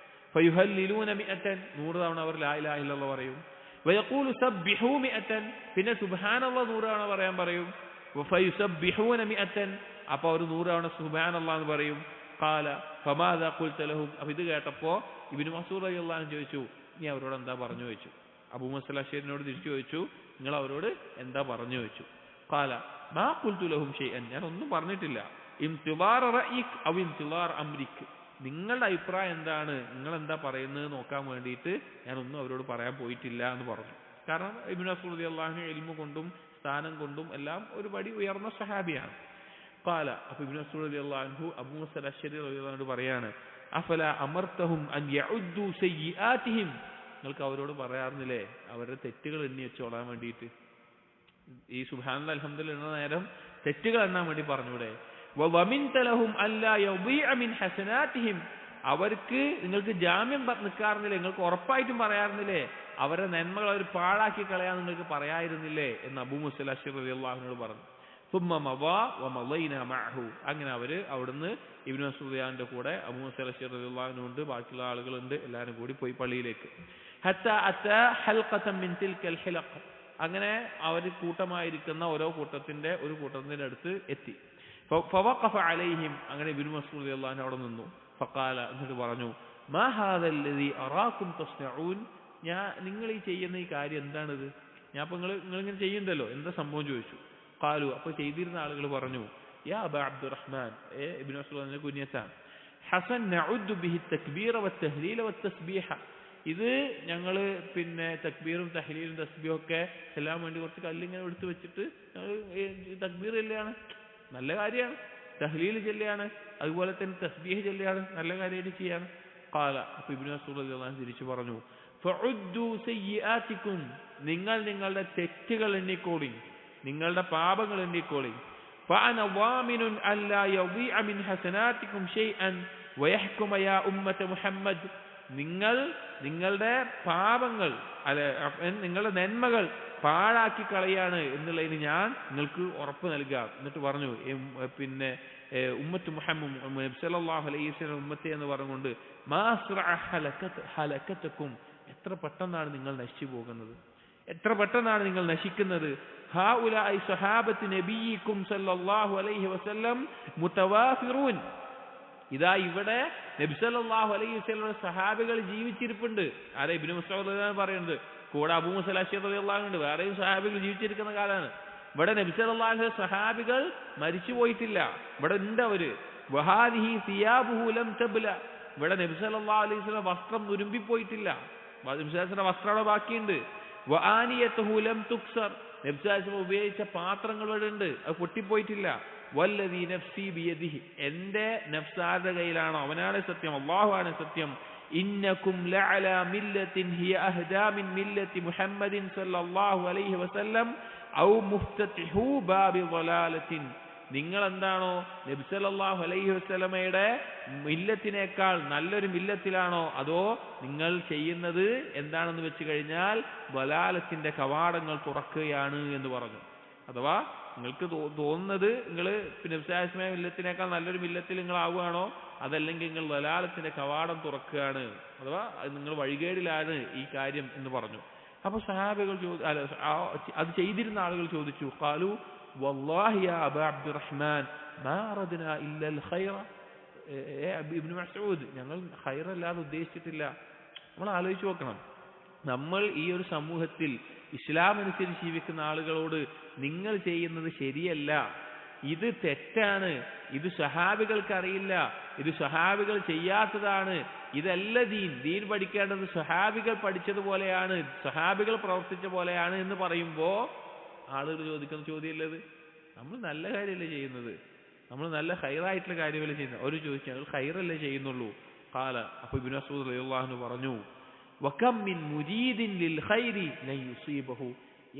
ഫയുഹല്ലിലൂന മിഅതൻ, 100 തവണ അവർ ലാ ഇലാഹ ഇല്ലല്ലാഹ് പറയും. വയഖൂലു സബ്ബിഹൂ മിഅതൻ, പിന്നെ സുബ്ഹാനല്ലാഹ് 100 തവണ പറയാൻ പറയും. ഫയുസബ്ബിഹൂന മിഅതൻ, അപ്പോൾ അവർ 100 തവണ സുബ്ഹാനല്ലാഹ് എന്ന് പറയും. ഖാല ഫമാദാ ഖുൽത ലഹും, അപ്പോൾ ഇത് കേട്ടപ്പോൾ ഇബ്നു മസ്ഊദ് റളിയല്ലാഹു അൻഹു ചോദിച്ചു, നീ അവരോട് എന്താ പറഞ്ഞു ചോദിച്ചു. അബൂ മൂസ അശ്ശരിയോട് തിരിച്ചു ചോദിച്ചു, നിങ്ങൾ അവരോട് എന്താ പറഞ്ഞു ചോദിച്ചു. ഖാല മാ ഖുൽതു ലഹും ഷൈഅൻ, ഞാൻ ഒന്നും പറഞ്ഞിട്ടില്ല. ഇംതിദാർ റഅയിക് ഔ ഇംതിദാർ അംരിക്, നിങ്ങളുടെ അഭിപ്രായം എന്താണ്, നിങ്ങൾ എന്താ പറയുന്നത് നോക്കാൻ വേണ്ടിയിട്ട് ഞാനൊന്നും അവരോട് പറയാൻ പോയിട്ടില്ല എന്ന് പറഞ്ഞു. കാരണം ഇബ്നു മസ്ഊദ് റളിയല്ലാഹു അൻഹു ഇൽമു കൊണ്ടും സ്ഥാനം കൊണ്ടും എല്ലാം ഒരു പടി ഉയർന്ന സഹാബിയാണ്. ഖാല, അപ്പോൾ ഇബ്നു മസ്ഊദ് റളിയല്ലാഹു അൻഹു അബൂ മൂസ അശ്ശരി റളിയല്ലാഹു അൻഹു പറയാണ്, അഫല അമർതഹും അൻ യഉദ്ദു സയ്യിആതിഹിം, നിങ്ങൾക്ക് അവരോട് പറയാറുന്നില്ലേ അവരുടെ തെറ്റുകൾ എണ്ണി വെച്ചോളാൻ വേണ്ടിയിട്ട്. ഈ സുബ്ഹാനല്ലാഹ് അൽഹംദുലില്ലാഹ് എന്ന നേരം തെറ്റുകൾ എണ്ണാൻ വേണ്ടി പറഞ്ഞൂടെ. വമിൻത ലഹും അല്ലാ യദീഅ മിൻ ഹസനാതിഹിം, അവർക്ക് നിങ്ങൾക്ക് ജാമ്യം നിൽക്കാറുന്നില്ലേ, നിങ്ങൾക്ക് ഉറപ്പായിട്ടും പറയാറുന്നില്ലേ അവരുടെ നന്മകൾ അവർ പാഴാക്കി കളയാൻ നിങ്ങൾക്ക് പറയായിരുന്നില്ലേ എന്ന് അബൂ മൂസ അശ്ശരി റളിയല്ലാഹു അൻഹു പറഞ്ഞു. സുമ്മ മദാ വമളൈനാ മഅഹു, അങ്ങനെ അവർ അവിടുന്ന് ഇബ്നു മസ്ഊദ് റളിയല്ലാഹുവിന്റെ കൂടെ അബൂ മൂസ അശ്ശരി റളിയല്ലാഹു അൻഹു ഉണ്ട്, ബാക്കിയുള്ള ആളുകളുണ്ട്, എല്ലാവരും കൂടി പോയി പള്ളിയിലേക്ക്. ഹത്താ അതാ ഹൽഖതൻ മിൻ തിൽകൽ ഹിലഖ്, അങ്ങനെ അവർ കൂട്ടമായിരിക്കുന്ന ഓരോ കൂട്ടത്തിന്റെ അടുത്ത് എത്തി. ഫവഖഫ അലൈഹിം, അങ്ങനെ ഇബ്നു മസ്ഊദ് റളിയല്ലാഹു അൻഹു അവിടെ നിന്നു. ഫഖാല, എന്നിട്ട് പറഞ്ഞു, മാ ഹാദല്ലദീ അറാകും തസ്നഊൻ, നിങ്ങൾ ഈ ചെയ്യുന്ന ഈ കാര്യം എന്താണിത്, ഞാൻ അപ്പോൾ നിങ്ങളിങ്ങനെ ചെയ്യുന്നുണ്ടല്ലോ, എന്താ സംഭവം ചോദിച്ചു. ഖാലു, അപ്പോൾ ചെയ്തിരുന്ന ആളുകൾ പറഞ്ഞു, യാ അബാ അബ്ദുറഹ്മാൻ, ഇബ്നു മസ്ഊദ് റളിയല്ലാഹു അൻഹു കുനിയത്താണ്, ഹസൻ നഉദ്ദു ബിഹി തക്ബീറ വത്തഹ്ലീല വത്തസ്ബീഹ, ഇത് ഞങ്ങൾ പിന്നെ തക്ബീറും തഹ്ലീലും തസ്ബീഹും ഒക്കെ ചെല്ലാൻ വേണ്ടി കുറച്ച് കല്ലിങ്ങനെ എടുത്ത് വെച്ചിട്ട് തക്ബീർ ചെല്ലുകയാണ്, നല്ല കാര്യമാണ്. തഹ്ലീൽ ചെല്ലുകയാണ്, അതുപോലെ തന്നെ തസ്ബീഹ് ചെല്ലുകയാണ്, നല്ല കാര്യമായിട്ട് ചെയ്യാണ്. ഖാല, അപ്പോൾ ഇബ്നു മസ്ഊദ് റളിയല്ലാഹു അൻഹു തിരിച്ചു പറഞ്ഞു, ഫഉദ്ദു സയ്യിആതികും, നിങ്ങൾ നിങ്ങളുടെ തെറ്റുകൾ എണ്ണിക്കോളി, നിങ്ങളുടെ പാപങ്ങൾ എണ്ണിക്കോളി. ഫഅന ളാമിനുൻ അല്ലാ യദീഅ മിൻ ഹസനാതികും ഷൈഅൻ വയഹ്കുമ യാ ഉമ്മത മുഹമ്മദ്, നിങ്ങളുടെ പാപങ്ങൾ നിങ്ങളുടെ നന്മകൾ പാഴാക്കി കളയാണ് എന്നുള്ളതിന് ഞാൻ നിങ്ങൾക്ക് ഉറപ്പ് നൽകാം. എന്നിട്ട് പറഞ്ഞു, പിന്നെ ഉമ്മത്ത് മുഹമ്മദ് നബി സല്ലല്ലാഹു അലൈഹി വസല്ലം ഉമ്മത്തെ എന്ന് പറഞ്ഞുകൊണ്ട്, മാസ്റഅ ഹലകതകും, എത്ര പെട്ടെന്നാണ് നിങ്ങൾ നശിച്ചു പോകുന്നത്, എത്ര പെട്ടെന്നാണ് നിങ്ങൾ നശിക്കുന്നത്. ഹൗലാഇ സ്വഹാബത്തു നബിയിക്കും സല്ലല്ലാഹു അലൈഹി വസല്ലം മുതവാഫിറൂൻ, ഇതാ ഇവിടെ നബി സല്ലല്ലാഹു അലൈഹി വസല്ലം സഹാബികൾ ജീവിച്ചിരിപ്പുണ്ട്. ആരെ? ഇബ്നു മസ്ഊദ് റളിയല്ലാഹു അൻഹു പറയുന്നത്. കൂടെ അബൂ മൂസ അശ്ശരി റളിയല്ലാഹു അൻഹു ഉണ്ട്, വേറെയും സഹാബികൾ ജീവിച്ചിരിക്കുന്ന കാലമാണ്. ഇവിടെ നബി സല്ലല്ലാഹു അലൈഹി വസല്ലം സഹാബികൾ മരിച്ചു പോയിട്ടില്ല, ഇവിടെ ഉണ്ട് അവര്. വഹാദിഹി സിയാബുഹു ലം തബ്ല, ഇവിടെ നബി സല്ലല്ലാഹു അലൈഹി വസല്ലം വസ്ത്രം നുരുമ്പിപ്പോയിട്ടില്ല, നബി സല്ലല്ലാഹു അലൈഹി വസല്ലം വസ്ത്രം ബാക്കിയുണ്ട്. വആനിയതുഹു ലം തുക്സർ, നബി സല്ലല്ലാഹു അലൈഹി വസല്ലം ഉപയോഗിച്ച പാത്രങ്ങൾ ഇവിടെ ഉണ്ട്, അത് പൊട്ടിപ്പോയിട്ടില്ല. വല്ലദീ നഫ്സി ബിയദിഹി, എന്റെ നഫ്സാരുടെ കയ്യിലാണോ അവനാണ് സത്യം, അല്ലാഹുവാണ് സത്യം. ഇന്നകും ലഅലാ മില്ലത്തിൻ ഹിയ അഹ്ദാ മിൻ മില്ലത്തി മുഹമ്മദിൻ സല്ലല്ലാഹു അലൈഹി വസല്ലം ഔ മുഫ്തതിഹു ബാബി ളലാലത്തിൻ, നിങ്ങൾ എന്താണോ നബി സല്ലല്ലാഹു അലൈഹി വസല്ലമയുടെ മില്ലത്തിനേക്കാൾ നല്ലൊരു മില്ലത്തിലാണോ, അതോ നിങ്ങൾ ചെയ്യുന്നത് എന്താണെന്ന് വെച്ച് കഴിഞ്ഞാൽ ളലാലത്തിന്റെ കവാടങ്ങൾ തുറക്കുകയാണ് എന്ന് പറഞ്ഞു. അഥവാ നിങ്ങൾക്ക് തോന്നുന്നത് നിങ്ങൾ നബി സല്ലല്ലാഹു അലൈഹി വസല്ലമയുടെ മില്ലത്തിനേക്കാൾ നല്ലൊരു മില്ലത്തിൽ നിങ്ങൾ ആവുകയാണോ, അതല്ലെങ്കിൽ നിങ്ങൾ ളലാലത്തിന്റെ കവാടം തുറക്കുകയാണ്, അഥവാ നിങ്ങൾ വഴികേടിലാണ് ഈ കാര്യം എന്ന് പറഞ്ഞു. അപ്പൊ സഹാബികൾ അത് ചെയ്തിരുന്ന ആളുകൾ ചോദിച്ചു, ഖാലു വല്ലാഹി യാ അബാ അബ്ദുറഹ്മാൻ മാ അറദ്നാ ഇല്ലൽ ഖൈറ, ഇബ്നു മസ്ഊദ് ഞങ്ങൾ ഖൈറല്ലാതെ ഉദ്ദേശിച്ചിട്ടില്ല. നമ്മൾ ആലോചിച്ച് നോക്കണം, നമ്മൾ ഈ ഒരു സമൂഹത്തിൽ ഇസ്ലാം അനുസരിച്ച് ജീവിക്കുന്ന ആളുകളോട് നിങ്ങൾ ചെയ്യുന്നത് ശരിയല്ല, ഇത് തെറ്റാണ്, ഇത് സ്വഹാബികൾക്ക് അറിയില്ല, ഇത് സ്വഹാബികൾ ചെയ്യാത്തതാണ്, ഇതല്ല ദീൻ പഠിക്കേണ്ടത് സ്വഹാബികൾ പഠിച്ചതുപോലെയാണ്, സ്വഹാബികൾ പ്രവർത്തിച്ച പോലെയാണ് എന്ന് പറയുമ്പോ ആളുകൾ ചോദിക്കുന്ന ചോദ്യമല്ലത്. നമ്മൾ നല്ല കാര്യമല്ലേ ചെയ്യുന്നത്, നമ്മൾ നല്ല ഖൈറായിട്ടുള്ള കാര്യമല്ലേ ചെയ്യുന്നത്. അവർ ചോദിച്ചു ഞങ്ങൾ ഖൈറല്ലേ ചെയ്യുന്നുള്ളൂ. ഖാല, അപ്പൊ ഇബ്നു മസ്ഊദ് റളിയല്ലാഹു അൻഹു പറഞ്ഞു, വകം മിൻ മുരീദിൻ ലിൽ ഖൈരി ലൻ യുസീബഹു,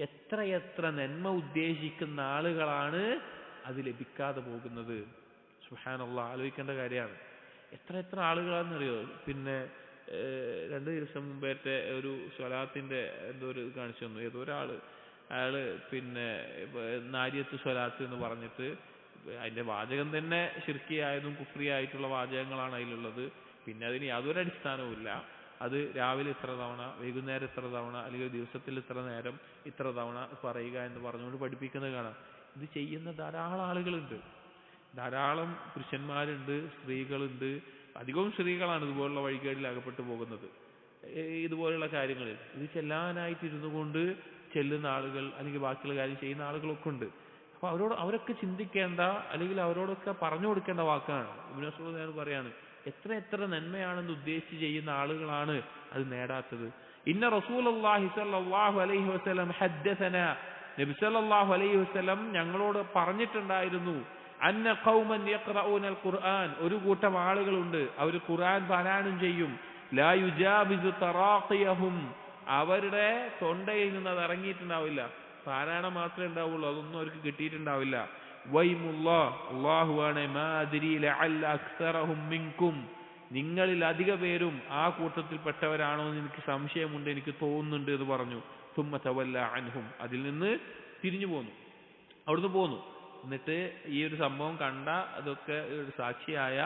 എത്രയെത്ര നന്മ ഉദ്ദേശിക്കുന്ന ആളുകളാണ് അത് ലഭിക്കാതെ പോകുന്നത്. സുബ്ഹാനല്ലാഹ്, ആലോചിക്കേണ്ട കാര്യമാണ്. എത്ര ആളുകളാണെന്നറിയോ. പിന്നെ 2 ദിവസം മുമ്പേത്തെ ഒരു സ്വലാത്തിന്റെ എന്തോ ഒരു കാണിച്ചു തന്നു. ഏതോ അയാള് പിന്നെ നാരിയത്ത് സ്വലാത്ത് എന്ന് പറഞ്ഞിട്ട്, അതിന്റെ വാചകം തന്നെ ശിർക്കിയായതും കുഫ്രിയായിട്ടുള്ള വാചകങ്ങളാണ് അതിലുള്ളത്. പിന്നെ അതിന് യാതൊരു അടിസ്ഥാനവും ഇല്ല. അത് രാവിലെ ഇത്ര തവണ, വൈകുന്നേരം ഇത്ര തവണ, അല്ലെങ്കിൽ ദിവസത്തിൽ ഇത്ര നേരം ഇത്ര തവണ പറയുക എന്ന് പറഞ്ഞുകൊണ്ട് പഠിപ്പിക്കുന്നത് കാണാം. ഇത് ചെയ്യുന്ന ധാരാളം ആളുകളുണ്ട്, ധാരാളം പുരുഷന്മാരുണ്ട്, സ്ത്രീകളുണ്ട്. അധികവും സ്ത്രീകളാണ് ഇതുപോലുള്ള വഴികേടിൽ അകപ്പെട്ടു പോകുന്നത്. ഇതുപോലുള്ള കാര്യങ്ങളിൽ ഇത് ചെല്ലാനായിട്ട് ഇരുന്നു കൊണ്ട് ചെല്ലുന്ന ആളുകൾ, അല്ലെങ്കിൽ ബാക്കിയുള്ള കാര്യം ചെയ്യുന്ന ആളുകളൊക്കെ ഉണ്ട്. അപ്പൊ അവരൊക്കെ ചിന്തിക്കേണ്ട, അല്ലെങ്കിൽ അവരോടൊക്കെ പറഞ്ഞു കൊടുക്കേണ്ട വാക്കാണ്. ഇബ്നു മസ്ഊദ് പറയാണ്, എത്ര നന്മയാണെന്ന് ഉദ്ദേശിച്ച് ചെയ്യുന്ന ആളുകളാണ് അത് നേടാത്തത്. ഇന്ന റസൂലുള്ളാഹി സ്വല്ലല്ലാഹു അലൈഹി വസല്ലം ഹദ്ദസനാ, നബി സല്ലല്ലാഹു അലൈഹി വസല്ലം ഞങ്ങളോട് പറഞ്ഞിട്ടുണ്ടായിരുന്നു, അന്ന ഖൗമൻ യഖറഊനൽ ഖുർആൻ, ഒരു കൂട്ടം ആളുകളുണ്ട് അവർ ഖുർആൻ പാരായണം ചെയ്യും, ലാ യുജാവിസു തറാഖിയഹും, അവരുടെ തൊണ്ടയിൽ നിന്ന് അത് ഇറങ്ങിയിട്ടുണ്ടാവില്ല, പാരായണം മാത്രമേ ഉണ്ടാവുള്ളൂ, അതൊന്നും അവർക്ക് കിട്ടിയിട്ടുണ്ടാവില്ല. വൈമുല്ലാഹ്, അല്ലാഹുവാണ്, മാ അദ്രി ലഅല്ല അക്സറഹും മിൻകും, നിങ്ങളിൽ അധിക പേരും ആ കൂട്ടത്തിൽപ്പെട്ടവരാണോ എന്ന് എനിക്ക് സംശയമുണ്ട്, എനിക്ക് തോന്നുന്നുണ്ട് എന്ന് പറഞ്ഞു. സുമ്മ തവല്ല അൻഹും, അതിൽ നിന്ന് തിരിഞ്ഞു പോന്നു, അവിടുന്ന് പോന്നു. എന്നിട്ട് ഈ ഒരു സംഭവം കണ്ട അതൊക്കെ ഒരു സാക്ഷിയായ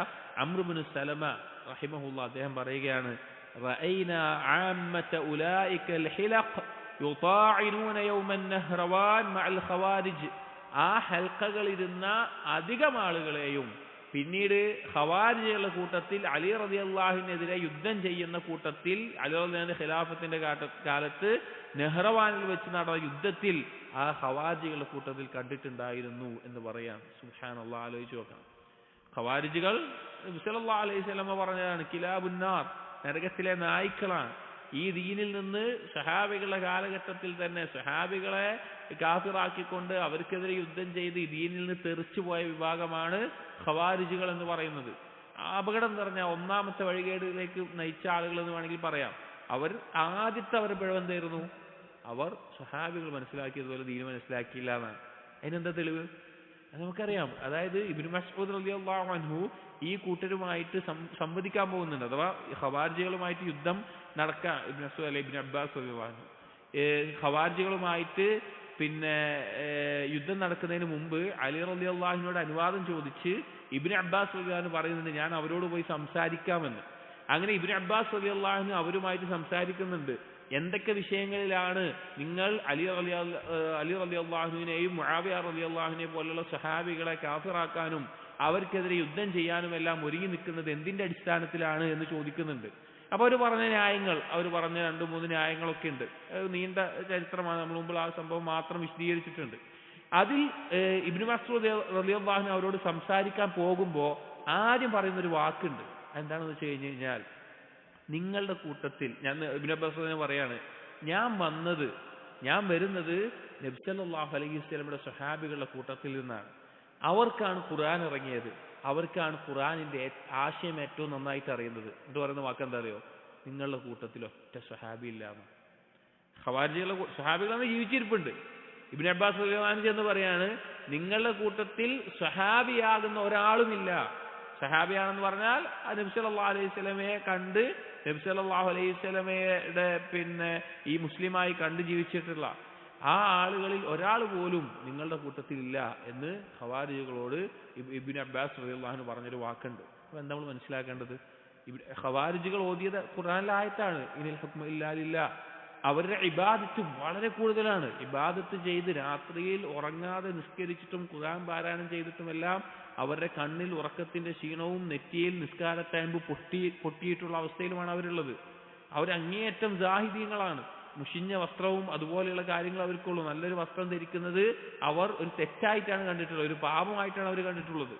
അംർ ഇബ്നു സലമ റഹിമഹുല്ലാഹ് അദ്ദേഹം പറയുകയാണ്, റഅയ്നാ ആമ്മത ഉലൈകൽ ഹിലഖ് യുതാഇനൂന യൗമൻ നഹ്റവാൻ മഅൽ ഖവാരിജ്, ആ ഹൽഖകളിരുന്ന അധികം ആളുകളെയും പിന്നീട് ഖവാരിജുകളുടെ കൂട്ടത്തിൽ അലി റളിയല്ലാഹുവിനെതിരെ യുദ്ധം ചെയ്യുന്ന കൂട്ടത്തിൽ, അലി റളിയല്ലാഹുവിന്റെ ഖിലാഫത്തിന്റെ കാലത്ത് നെഹ്റവാനിൽ വെച്ച് നടന്ന യുദ്ധത്തിൽ ആ ഖവാരിജുകളുടെ കൂട്ടത്തിൽ കണ്ടിട്ടുണ്ടായിരുന്നു എന്ന് പറയാം. സുബ്ഹാനല്ലാഹ്, ആലോചിച്ച് നോക്കണം. ഖവാരിജുകൾ നബി സല്ലല്ലാഹു അലൈഹി വസല്ലം പറഞ്ഞതാണ്, കിലാബുന്നാർ, നരകത്തിലെ നായ്ക്കളാണ്. ഈ ദീനിൽ നിന്ന് സഹാബികളുടെ കാലഘട്ടത്തിൽ തന്നെ സഹാബികളെ കാഫിറാക്കിക്കൊണ്ട് അവർക്കെതിരെ യുദ്ധം ചെയ്ത് ഈ ദീനിൽ നിന്ന് തെറിച്ചു പോയ വിഭാഗമാണ് ഖവാരിജുകൾ എന്ന് പറയുന്നത്. അപകടം നിറഞ്ഞ ഒന്നാമത്തെ വഴികേടിലേക്ക് നയിച്ച ആളുകൾ എന്ന് വേണമെങ്കിൽ പറയാം. ആദ്യത്തെ അവരുടെ പിഴവെന്തായിരുന്നു? അവർ സഹാബികൾ മനസ്സിലാക്കിയതുപോലെ ദീൻ മനസ്സിലാക്കിയില്ല എന്നാണ്. അതിനെന്താ തെളിവ്? അത് നമുക്കറിയാം. അതായത് ഇബ്നു മസ്ഊദ് റളിയല്ലാഹു അൻഹു ഈ കൂട്ടരുമായിട്ട് സംവദിക്കാൻ പോകുന്നുണ്ട്, അഥവാ ഖവാരിജുകളുമായിട്ട് യുദ്ധം നടക്കാൻ. ഇബ്നു മസ്ഊദ് അല്ലെ ഇബ്നു അബ്ബാസ് റളിയല്ലാഹു അൻഹു ഖവാരിജുകളുമായിട്ട് പിന്നെ യുദ്ധം നടക്കുന്നതിന് മുമ്പ് അലി റളിയല്ലാഹു അൻഹുവിനോട് അനുവാദം ചോദിച്ച് ഇബ്നു അബ്ബാസ് റളിയല്ലാഹു അൻഹു പറയുന്നുണ്ട്, ഞാൻ അവരോട് പോയി സംസാരിക്കാമെന്ന്. അങ്ങനെ ഇബ്നു അബ്ബാസ് റളിയല്ലാഹു അൻഹു അവരുമായിട്ട് സംസാരിക്കുന്നുണ്ട്. എന്തൊക്കെ വിഷയങ്ങളിലാണ് നിങ്ങൾ അലി റളിയല്ലാഹു അൻഹുവിനെയും മുആവിയ റളിയല്ലാഹു അൻഹുവിനെ പോലുള്ള സഹാബികളെ കാഫിറാക്കാനും അവർക്കെതിരെ യുദ്ധം ചെയ്യാനും എല്ലാം ഒരുങ്ങി നിൽക്കുന്നത് എന്തിന്റെ അടിസ്ഥാനത്തിലാണ് എന്ന് ചോദിക്കുന്നുണ്ട്. അപ്പൊ അവർ പറഞ്ഞ ന്യായങ്ങൾ, അവർ പറഞ്ഞ 2-3 ന്യായങ്ങളൊക്കെ ഉണ്ട്. നീണ്ട ചരിത്രമാണ്, നമ്മൾ മുമ്പ് ആ സംഭവം മാത്രം വിശദീകരിച്ചിട്ടുണ്ട്. അതിൽ ഇബ്നു മസ്ഊദ് റളിയല്ലാഹു അൻഹു അവരോട് സംസാരിക്കാൻ പോകുമ്പോൾ ആദ്യം പറയുന്നൊരു വാക്കുണ്ട്. എന്താണെന്ന് വെച്ച് കഴിഞ്ഞാൽ, നിങ്ങളുടെ കൂട്ടത്തിൽ, ഞാൻ ഇബ്നു അബ്ബാസ് പറയാണ്, ഞാൻ വരുന്നത് നബി സല്ലല്ലാഹു അലൈഹി വസല്ലമയുടെ സ്വഹാബികളുടെ കൂട്ടത്തിൽ നിന്നാണ്. അവർക്കാണ് ഖുർആൻ ഇറങ്ങിയത്, അവർക്കാണ് ഖുർആനിന്റെ ആശയം ഏറ്റവും നന്നായിട്ട് അറിയുന്നത്. എന്നിട്ട് പറയുന്ന വാക്കെന്താ അറിയോ? നിങ്ങളുടെ കൂട്ടത്തിൽ ഒറ്റ സ്വഹാബി ഇല്ലാന്ന്. ഖവാരിജികളുടെ സ്വഹാബികളാണ് ജീവിച്ചിരിപ്പുണ്ട്. ഇബ്നു അബ്ബാസ് റളിയല്ലാഹു അൻഹു എന്ന് പറയാണ്, നിങ്ങളുടെ കൂട്ടത്തിൽ സ്വഹാബിയാകുന്ന ഒരാളുമില്ല. സ്വഹാബിയാണെന്ന് പറഞ്ഞാൽ നബി സല്ലല്ലാഹു അലൈഹി വസല്ലമയെ കണ്ട് നബി സല്ലല്ലാഹു അലൈഹി വസല്ലമയുടെ ഈ മുസ്ലിമായി കണ്ട് ജീവിച്ചിട്ടുള്ള ആ ആളുകളിൽ ഒരാൾ പോലും നിങ്ങളുടെ കൂട്ടത്തിലില്ല എന്ന് ഖവാരിജികളോട് ഇബ്നു അബ്ബാസ് റളിയല്ലാഹു അൻഹു പറഞ്ഞൊരു വാക്കുണ്ട്. അപ്പോൾ എന്താ നമ്മൾ മനസ്സിലാക്കേണ്ടത്? ഖവാരിജികൾ ഓതിയത് ഖുർആനിലെ ആയത്താണ്, ഇനിൽ ഹുക്മു ഇല്ലാ ലില്ലാഹ്. അവരുടെ ഇബാദത്തും വളരെ കൂടുതലാണ്. ഇബാദത്ത് ചെയ്ത് രാത്രിയിൽ ഉറങ്ങാതെ നിസ്കരിച്ചിട്ടും ഖുർആൻ പാരായണം ചെയ്തിട്ടുമെല്ലാം അവരുടെ കണ്ണിൽ ഉറക്കത്തിന്റെ ക്ഷീണവും നെറ്റിയിൽ നിസ്കാരത്തയമ്പ് പൊട്ടിയിട്ടുള്ള അവസ്ഥയിലുമാണ് അവരുള്ളത്. അവരങ്ങേയറ്റം ജാഹിദീങ്ങളാണ്. മുഷിഞ്ഞ വസ്ത്രവും അതുപോലെയുള്ള കാര്യങ്ങൾ അവർക്കുള്ളൂ. നല്ലൊരു വസ്ത്രം ധരിക്കുന്നത് അവർ ഒരു തെറ്റായിട്ടാണ് കണ്ടിട്ടുള്ളത്, ഒരു പാപമായിട്ടാണ് അവർ കണ്ടിട്ടുള്ളത്.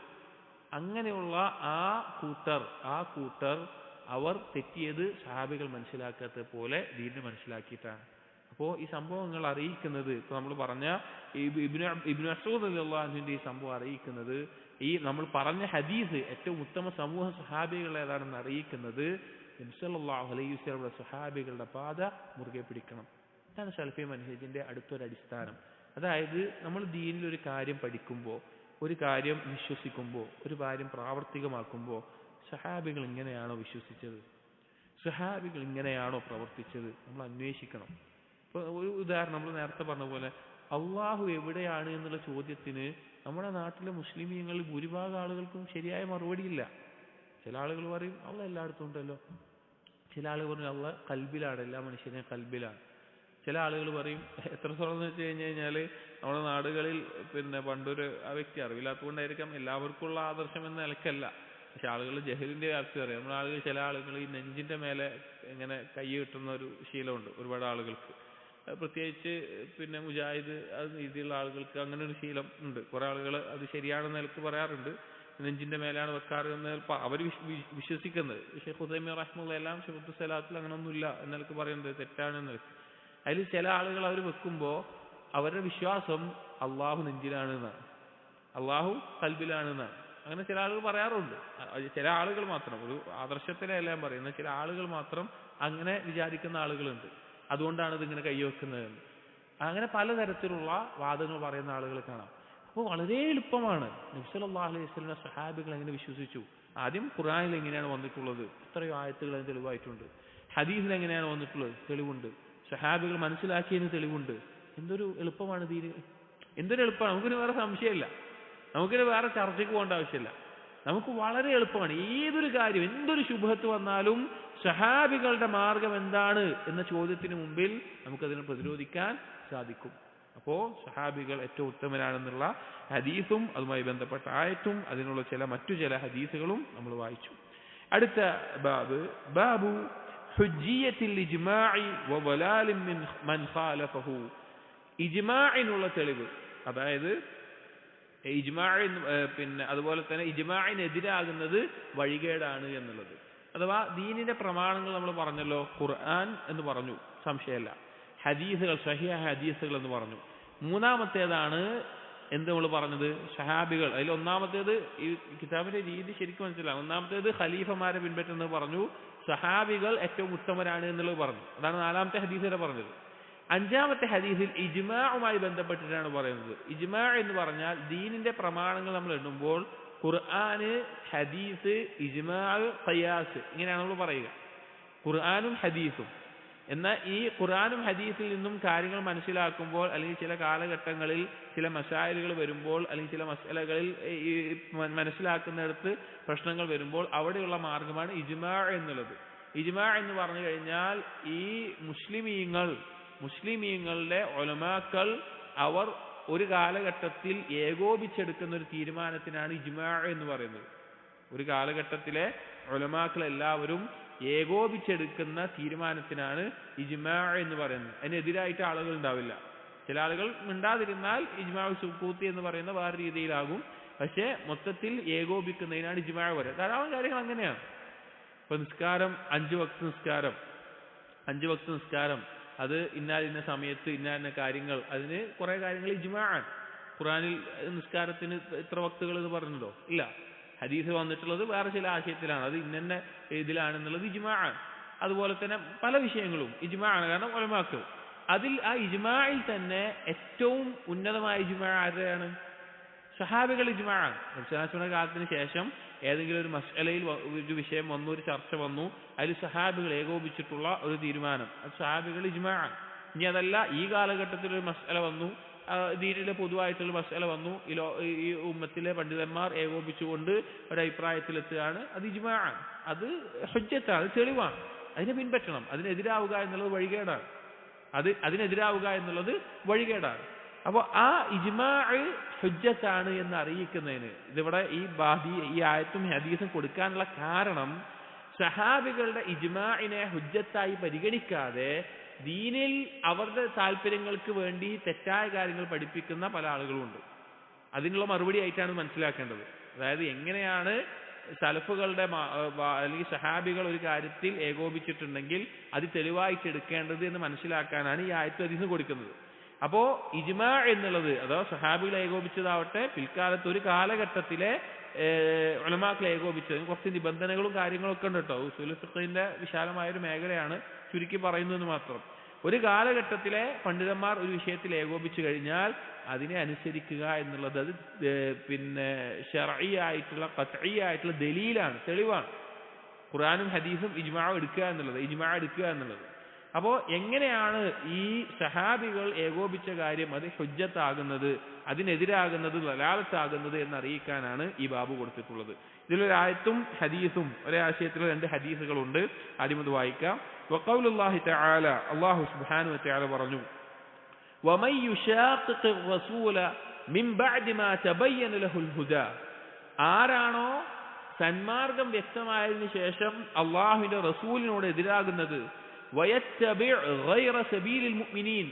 അങ്ങനെയുള്ള ആ കൂട്ടർ അവർ തെറ്റിയത് സഹാബികൾ മനസ്സിലാക്കാത്ത പോലെ ദീനിനെ മനസ്സിലാക്കിയിട്ടാണ്. അപ്പോൾ ഈ സംഭവങ്ങൾ അറിയിക്കുന്നത്, ഇപ്പോൾ നമ്മൾ പറഞ്ഞ ഇബ്നു മസ്ഊദ് റളിയല്ലാഹു അൻഹുവിന്റെ ഈ സംഭവം അറിയിക്കുന്നത്, ഈ നമ്മൾ പറഞ്ഞ ഹദീസ് ഏറ്റവും ഉത്തമ സമൂഹ സഹാബികൾ ഏതാണെന്ന് അറിയിക്കുന്നത് നബി സല്ലല്ലാഹു അലൈഹി വസല്ലമയുടെ സഹാബികളുടെ പാത മുറുകെ പിടിക്കണം. ഇതാണ് സലഫി മൻഹജിന്റെ അടുത്തൊരു അടിസ്ഥാനം. അതായത് നമ്മൾ ദീനിൽ ഒരു കാര്യം പഠിക്കുമ്പോൾ, ഒരു കാര്യം വിശ്വസിക്കുമ്പോൾ, ഒരു കാര്യം പ്രാവർത്തികമാക്കുമ്പോൾ സഹാബികൾ ഇങ്ങനെയാണോ വിശ്വസിച്ചത്, സഹാബികൾ ഇങ്ങനെയാണോ പ്രവർത്തിച്ചത്, നമ്മൾ അന്വേഷിക്കണം. ഇപ്പോൾ ഒരു ഉദാഹരണം നമ്മൾ നേരത്തെ പറഞ്ഞ പോലെ അള്ളാഹു എവിടെയാണ് എന്നുള്ള ചോദ്യത്തിന് നമ്മുടെ നാട്ടിലെ മുസ്ലിമീങ്ങളിൽ ഭൂരിഭാഗം ആളുകൾക്കും ശരിയായ മറുപടിയില്ല. ചില ആളുകൾ പറയും അള്ളാഹ് എല്ലായിടത്തും ഉണ്ടല്ലോ, ചില ആളുകൾ പറയും അള്ളാഹ് കൽബിലാണ്, എല്ലാ മനുഷ്യനെയും കൽബിലാണ്. ചില ആളുകൾ പറയും എത്രത്തോളം എന്ന് വെച്ച് കഴിഞ്ഞാൽ നമ്മുടെ നാടുകളിൽ പണ്ടൊരു ആ വ്യക്തി അറിവില്ലാത്തതുകൊണ്ടായിരിക്കാം എല്ലാവർക്കുള്ള ആദർശം എന്ന നിലക്കല്ല, പക്ഷെ ആളുകൾ ജഹലിന്റെ വ്യാപ്തി അറിയാം. നമ്മുടെ ആളുകൾ ചില ആളുകൾ ഈ നെഞ്ചിന്റെ മേലെ ഇങ്ങനെ കൈ കിട്ടുന്ന ഒരു ശീലമുണ്ട് ഒരുപാട് ആളുകൾക്ക്, പ്രത്യേകിച്ച് മുജാഹിദ് അത് രീതിയിലുള്ള ആളുകൾക്ക് അങ്ങനെ ഒരു ശീലം ഉണ്ട്. കുറെ ആളുകൾ അത് ശരിയാണെന്ന് നിലക്ക് പറയാറുണ്ട്, നെഞ്ചിന്റെ മേലാണ് വെക്കാറ് എന്ന് അവർ വിശ്വസിക്കുന്നത്. ഷെയ്ഖ് ഹുസൈമി റഹ്മത്തുള്ളാഹി എല്ലാം ശുദ്ധ സലാത്തിൽ അങ്ങനെ ഒന്നുമില്ല എന്നൊക്കെ പറയുന്നത് തെറ്റാണെന്ന്. അതിൽ ചില ആളുകൾ അവർ വെക്കുമ്പോൾ അവരുടെ വിശ്വാസം അള്ളാഹു നെഞ്ചിലാണെന്നാണ്, അള്ളാഹു കൽബിലാണെന്നാണ്. അങ്ങനെ ചില ആളുകൾ പറയാറുണ്ട്. ചില ആളുകൾ മാത്രം, ഒരു ആദർശത്തിലെ എല്ലാം പറയുന്നത്, ചില ആളുകൾ മാത്രം അങ്ങനെ വിചാരിക്കുന്ന ആളുകളുണ്ട്. അതുകൊണ്ടാണ് ഇതിങ്ങനെ കൈവെക്കുന്നത്. അങ്ങനെ പലതരത്തിലുള്ള വാദങ്ങൾ പറയുന്ന ആളുകൾ കാണാം. അപ്പോൾ വളരെ എളുപ്പമാണ്. നബി സല്ലല്ലാഹു അലൈഹി വസല്ലം സ്വഹാബികൾ എങ്ങനെ വിശ്വസിച്ചു? ആദ്യം ഖുർആനിൽ എങ്ങനെയാണ് വന്നിട്ടുള്ളത്, എത്രയോ ആയത്തുകൾ അതിന് തെളിവായിട്ടുണ്ട്. ഹദീസിൽ എങ്ങനെയാണ് വന്നിട്ടുള്ളത്, തെളിവുണ്ട്. സ്വഹാബികൾ മനസ്സിലാക്കിയതിന് തെളിവുണ്ട്. എന്തൊരു എളുപ്പമാണ് ദീന്, എന്തൊരു എളുപ്പമാണ്. നമുക്കിന് വേറെ സംശയമില്ല, നമുക്കിന് വേറെ ചർച്ചയ്ക്ക് പോകേണ്ട ആവശ്യമില്ല. നമുക്ക് വളരെ എളുപ്പമാണ്. ഏതൊരു കാര്യം, എന്തൊരു ശുഭത്ത് വന്നാലും സ്വഹാബികളുടെ മാർഗം എന്താണ് എന്ന ചോദ്യത്തിന് മുമ്പിൽ നമുക്കതിനെ പ്രതിരോധിക്കാൻ സാധിക്കും. അപ്പോൾ സ്വഹാബികൾ ഏറ്റവും ഉത്തമരാണെന്നുള്ള ഹദീസും അതുമായി ബന്ധപ്പെട്ട ആയത്തും അതിനുള്ള മറ്റു ചില ഹദീസുകളും നമ്മൾ വായിച്ചു. അടുത്ത ബാബു ഹുജ്ജിയത്തിൽ ഇജ്മാഇ വവലാലിൻ മൻ ഖാലഫഹു. ഇജ്മാഇനുള്ള തെളിവ്, അതായത് അതുപോലെ തന്നെ ഇജ്മാഇനെതിരാകുന്നത് വഴികേടാണ് എന്നുള്ളത്. അഥവാ ദീനിന്റെ പ്രമാണങ്ങൾ നമ്മൾ പറഞ്ഞല്ലോ, ഖുർആൻ എന്ന് പറഞ്ഞു, സംശയമല്ല. ഹദീസുകൾ, സ്വഹീഹ ഹദീസുകൾ എന്ന് പറഞ്ഞു. മൂന്നാമത്തേതാണ് എന്ത് നമ്മൾ പറഞ്ഞത്, സഹാബികൾ. അതിൽ ഒന്നാമത്തേത് ഈ കിതാബിന്റെ രീതി ശരിക്കും മനസ്സിലാവും. ഒന്നാമത്തേത് ഖലീഫമാരെ പിൻപറ്റുന്നത് പറഞ്ഞു, സഹാബികൾ ഏറ്റവും ഉത്തമരാണ് എന്നുള്ളത് പറഞ്ഞു. അതാണ് നാലാമത്തെ ഹദീസിനെ പറഞ്ഞത്. അഞ്ചാമത്തെ ഹദീസിൽ ഇജ്മാഉമായി ബന്ധപ്പെട്ടിട്ടാണ് പറയുന്നത്. ഇജ്മാ എന്ന് പറഞ്ഞാൽ ദീനിന്റെ പ്രമാണങ്ങൾ നമ്മൾ എണ്ണുമ്പോൾ ഖുർആന്, ഹദീസ്, ഇജ്മാ, ഖിയാസ്, ഇങ്ങനെയാണ് നമ്മൾ പറയുക, ഖുർആനും ഹദീസും. എന്നാൽ ഈ ഖുർആനും ഹദീസിൽ നിന്നും കാര്യങ്ങൾ മനസ്സിലാക്കുമ്പോൾ, അല്ലെങ്കിൽ ചില കാലഘട്ടങ്ങളിൽ ചില മസായിലുകൾ വരുമ്പോൾ, അല്ലെങ്കിൽ ചില മസലകളിൽ മനസ്സിലാക്കുന്നിടത്ത് പ്രശ്നങ്ങൾ വരുമ്പോൾ അവിടെയുള്ള മാർഗമാണ് ഇജ്മാ എന്നുള്ളത്. ഇജ്മാ എന്ന് പറഞ്ഞു കഴിഞ്ഞാൽ ഈ മുസ്ലിമീങ്ങളുടെ ഉലമാക്കൾ അവർ ഒരു കാലഘട്ടത്തിൽ ഏകോപിച്ചെടുക്കുന്ന ഒരു തീരുമാനത്തിനാണ് ഇജ്മാ എന്ന് പറയുന്നത്. ഒരു കാലഘട്ടത്തിലെ ഉലമാക്കൾ എല്ലാവരും ഏകോപിച്ചെടുക്കുന്ന തീരുമാനത്തിനാണ് ഇജ്മാ എന്ന് പറയുന്നത്. അതിനെതിരായിട്ട് ആളുകൾ ഉണ്ടാവില്ല. ചില ആളുകൾ മിണ്ടാതിരുന്നാൽ ഇജ്മാ സുക്കൂത്തി എന്ന് പറയുന്ന വേറെ രീതിയിലാകും. പക്ഷെ മൊത്തത്തിൽ ഏകോപിക്കുന്നതിനാണ് ഇജ്മാ പറയുന്നത്. ധാരാളം കാര്യങ്ങൾ അങ്ങനെയാണ്. ഇപ്പൊ നിസ്കാരം, 5 വക്ത് നിസ്കാരം, അത് ഇന്ന സമയത്ത് ഇന്ന കാര്യങ്ങൾ, അതിന് കുറെ കാര്യങ്ങൾ ഇജ്മാഅൻ. ഖുർആനിൽ നിസ്കാരത്തിന് ഇത്ര വക്തുകൾ എന്ന് പറഞ്ഞല്ലോ, ഇല്ല. ഹദീസ് വന്നിട്ടുള്ളത് വേറെ ചില ആശയത്തിലാണ്, അത് ഇന്ന ഇതിലാണെന്നുള്ളത് ഇജ്മാഅൻ. അതുപോലെ തന്നെ പല വിഷയങ്ങളും ഇജ്മാഅൻ. കാരണം ഉലമാക്കൾ അതിൽ ആ ഇജ്മാഇൽ തന്നെ ഏറ്റവും ഉന്നതമായ ഇജ്മാ ആരുടെയാണ്? സഹാബികൾ ഇജ്മാഅൻ. നബിയുടെ കാലത്തിന് ശേഷം ഏതെങ്കിലും ഒരു മസ്അലയിൽ ഒരു വിഷയം വന്നു, ഒരു ചർച്ച വന്നു, അതിൽ സഹാബികൾ ഏകോപിച്ചിട്ടുള്ള ഒരു തീരുമാനം, അത് സഹാബികൾ ഇജ്മാഅൻ. ഇനി അതല്ല, ഈ കാലഘട്ടത്തിൽ ഒരു മസ്അല വന്നു, ദീനിലെ പൊതുവായിട്ടുള്ള മസ്അല വന്നു, ഈ ഉമ്മത്തിലെ പണ്ഡിതന്മാർ ഏകോപിച്ചുകൊണ്ട് ഒരഭിപ്രായത്തിലെത്തുകയാണ്, അത് ഇജ്മാഅൻ. അത് ഹുജ്ജത്താണ്, അത് തെളിവാണ്, അതിനെ പിൻപറ്റണം. അതിനെതിരാവുക എന്നുള്ളത് വഴികേടാണ്. അതിനെതിരാവുക എന്നുള്ളത് വഴികേടാണ്. അപ്പോൾ ആ ഇജ്മാഅ് ഹുജ്ജത്താണ് എന്ന് അറിയിക്കുന്നതിന് ഇതിവിടെ ഈ ആയത്തും ഹദീസും കൊടുക്കാനുള്ള കാരണം, സഹാബികളുടെ ഇജ്മാഇനെ ഹുജ്ജത്തായി പരിഗണിക്കാതെ ദീനിൽ അവരുടെ താല്പര്യങ്ങൾക്ക് വേണ്ടി തെറ്റായ കാര്യങ്ങൾ പഠിപ്പിക്കുന്ന പല ആളുകളുമുണ്ട്. അതിനുള്ള മറുപടി ആയിട്ടാണ് മനസ്സിലാക്കേണ്ടത്. അതായത് എങ്ങനെയാണ് സലഫുകളുടെ അല്ലെങ്കിൽ സഹാബികൾ ഒരു കാര്യത്തിൽ ഏകോപിച്ചിട്ടുണ്ടെങ്കിൽ അത് തെളിവായിട്ട് എടുക്കേണ്ടത് എന്ന് മനസ്സിലാക്കാനാണ് ഈ ആയത്ത് ഹദീസ് കൊടുക്കുന്നത്. അപ്പോ ഇജ്മാ എന്നുള്ളത്, അഥവാ സഹാബികൾ ഏകോപിച്ചതാവട്ടെ, പിൽക്കാലത്ത് ഒരു കാലഘട്ടത്തിലെ ഉലമാക്കൾ ഏകോപിച്ചതിന് കുറച്ച് നിബന്ധനകളും കാര്യങ്ങളൊക്കെ ഉണ്ട് കേട്ടോ. ഉസൂലുൽ ഫിഖ്ഹിന്റെ വിശാലമായൊരു മേഖലയാണ്, ചുരുക്കി പറയുന്നതെന്ന് മാത്രം. ഒരു കാലഘട്ടത്തിലെ പണ്ഡിതന്മാർ ഒരു വിഷയത്തിൽ ഏകോപിച്ചു കഴിഞ്ഞാൽ അതിനെ അനുസരിക്കുക എന്നുള്ളത് അത് പിന്നെ ശർഈ ആയിട്ടുള്ള ഖത്ഈ ആയിട്ടുള്ള ദലീലാണ്, തെളിവാണ്. ഖുർആനും ഹദീസും ഇജ്മാ എടുക്കുക എന്നുള്ളത്. അപ്പോൾ എങ്ങനെയാണ് ഈ സഹാബികൾ ഏകോപിച്ച കാര്യം അത് ഹുജ്ജത്താകുന്നത്, അതിനെതിരാകുന്നത് ദലാലത്താകുന്നത് എന്നറിയിക്കാനാണ് ഈ ബാബു കൊടുത്തിട്ടുള്ളത്. ഇതിലൊരായത്തും ഹദീസും, ഒരേ ആശയത്തിൽ രണ്ട് ഹദീസുകളുണ്ട്. ആദ്യം അത് വായിക്കാം. വഖൗലുല്ലാഹി തആല, അല്ലാഹു സുബ്ഹാനഹു വതആല പറഞ്ഞു, വമൻ യുശാഖിഖിർ റസൂല മിൻ ബഅദി മാ തബയ്യന ലഹുൽ ഹുദാ, ആരാണോ സന്മാർഗം വ്യക്തമായതിനു ശേഷം അല്ലാഹുവിന്റെ റസൂലിനോട് എതിരാകുന്നത്, വയത്തബിഉ ഗൈറ സബീലിൽ മുഅ്മിനീൻ,